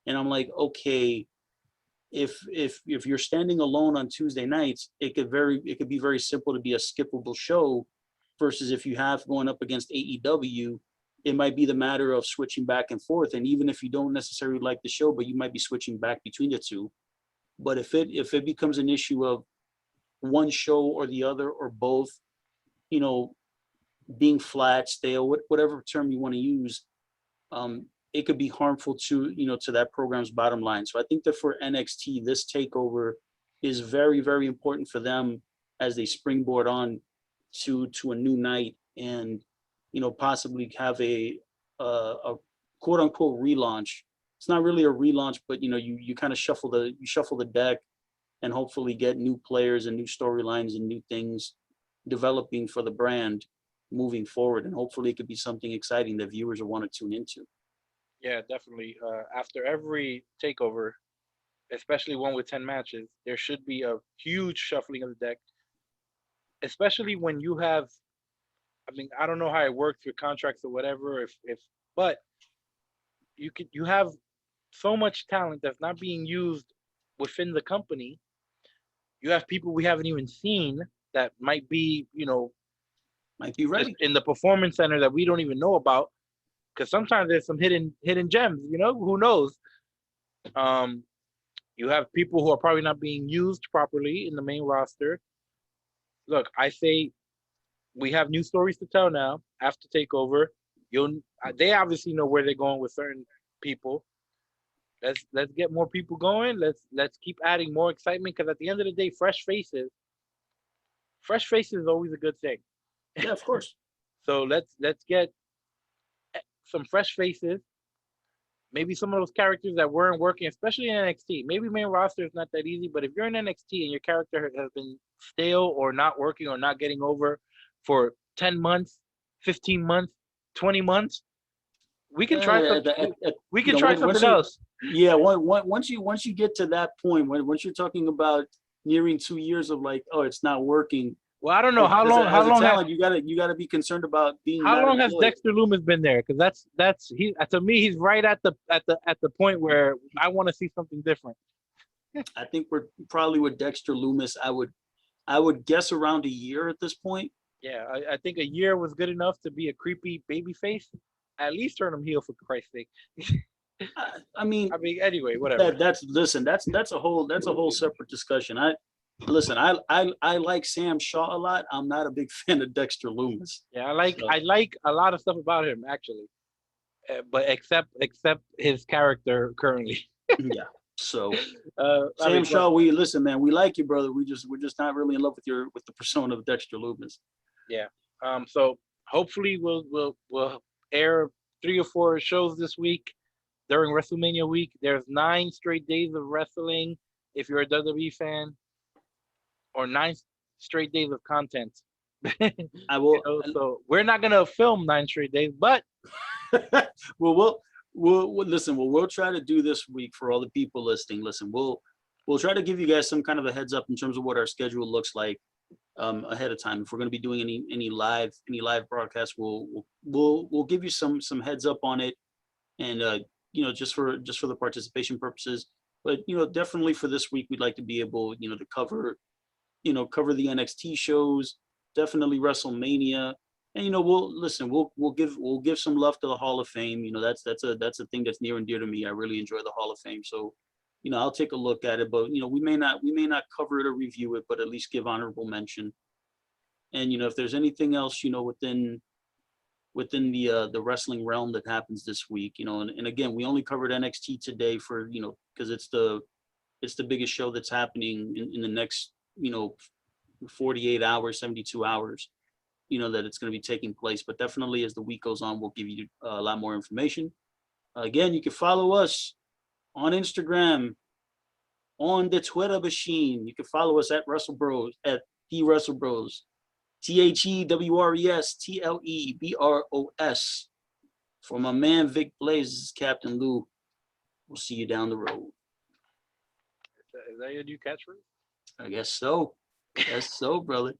And I'm like, okay, if you're standing alone on Tuesday nights, it could be very simple to be a skippable show, versus if you have going up against AEW, it might be the matter of switching back and forth. And even if you don't necessarily like the show, but you might be switching back between the two. But if it becomes an issue of one show or the other, or both, being flat, stale, whatever term you want to use, it could be harmful to to that program's bottom line. So I think that for NXT, this takeover is very, very important for them as they springboard on to a new night, and possibly have a quote unquote relaunch. It's not really a relaunch, but you kind of shuffle the deck and hopefully get new players and new storylines and new things developing for the brand moving forward, and hopefully it could be something exciting that viewers will want to tune into. Yeah, definitely. After every takeover, especially one with 10 matches, there should be a huge shuffling of the deck, especially when you have, I mean, I don't know how it works with contracts or whatever, but you have so much talent that's not being used within the company. You have people we haven't even seen that might be, Might be ready in the performance center that we don't even know about. Because sometimes there's some hidden gems, who knows? You have people who are probably not being used properly in the main roster. Look, I say we have new stories to tell now after takeover. They obviously know where they're going with certain people. Let's get more people going. Let's keep adding more excitement, because at the end of the day, fresh faces is always a good thing. Yeah, of course. So let's get some fresh faces, maybe some of those characters that weren't working, especially in NXT. Maybe main roster is not that easy, but if you're in NXT and your character has been stale or not working or not getting over for 10 months, 15 months, 20 months, we can try something. We can try something else. Yeah, once you get to that point, once you're talking about nearing 2 years of like, oh, it's not working. Well, I don't know how long. You gotta be concerned about being. How long has Dexter Lumis been there? Because he, to me, he's right at the point where I want to see something different. I think we're probably with Dexter Lumis. I would guess around a year at this point. Yeah, I think a year was good enough to be a creepy baby face. At least turn him heel, for Christ's sake. I mean, anyway, whatever. That's a whole separate discussion. I like Sam Shaw a lot. I'm not a big fan of Dexter Lumis. Yeah, I like a lot of stuff about him actually, but except his character currently. Yeah. So Sam Shaw, we like you, brother. We're just not really in love with the persona of Dexter Lumis. Yeah. So hopefully we'll air 3 or 4 shows this week during WrestleMania week. There's 9 straight days of wrestling if you're a WWE fan, or 9 straight days of content. I will. So we're not gonna film 9 straight days, but we'll listen. We'll try to do this week for all the people listening. Listen, we'll try to give you guys some kind of a heads up in terms of what our schedule looks like ahead of time. If we're going to be doing any live broadcasts, we'll give you some heads up on it, and just for the participation purposes. But definitely for this week, we'd like to be able to cover the NXT shows, definitely WrestleMania, and we'll give some love to the Hall of Fame. That's a thing that's near and dear to me. I really enjoy the Hall of Fame, so I'll take a look at it, but we may not cover it or review it, but at least give honorable mention. And if there's anything else within within the wrestling realm that happens this week. You know, and again, we only covered NXT today for, you know, because it's the biggest show that's happening in the next, you know, 48 hours, 72 hours, you know, that it's going to be taking place. But definitely as the week goes on, we'll give you a lot more information. Again, you can follow us on Instagram, on the Twitter machine. You can follow us at Wrestlebros, at the Wrestlebros, TheWrestlebros. For my man Vic Blaze, this is Captain Lou. We'll see you down the road. Is that your new catchphrase? I guess so. Brother.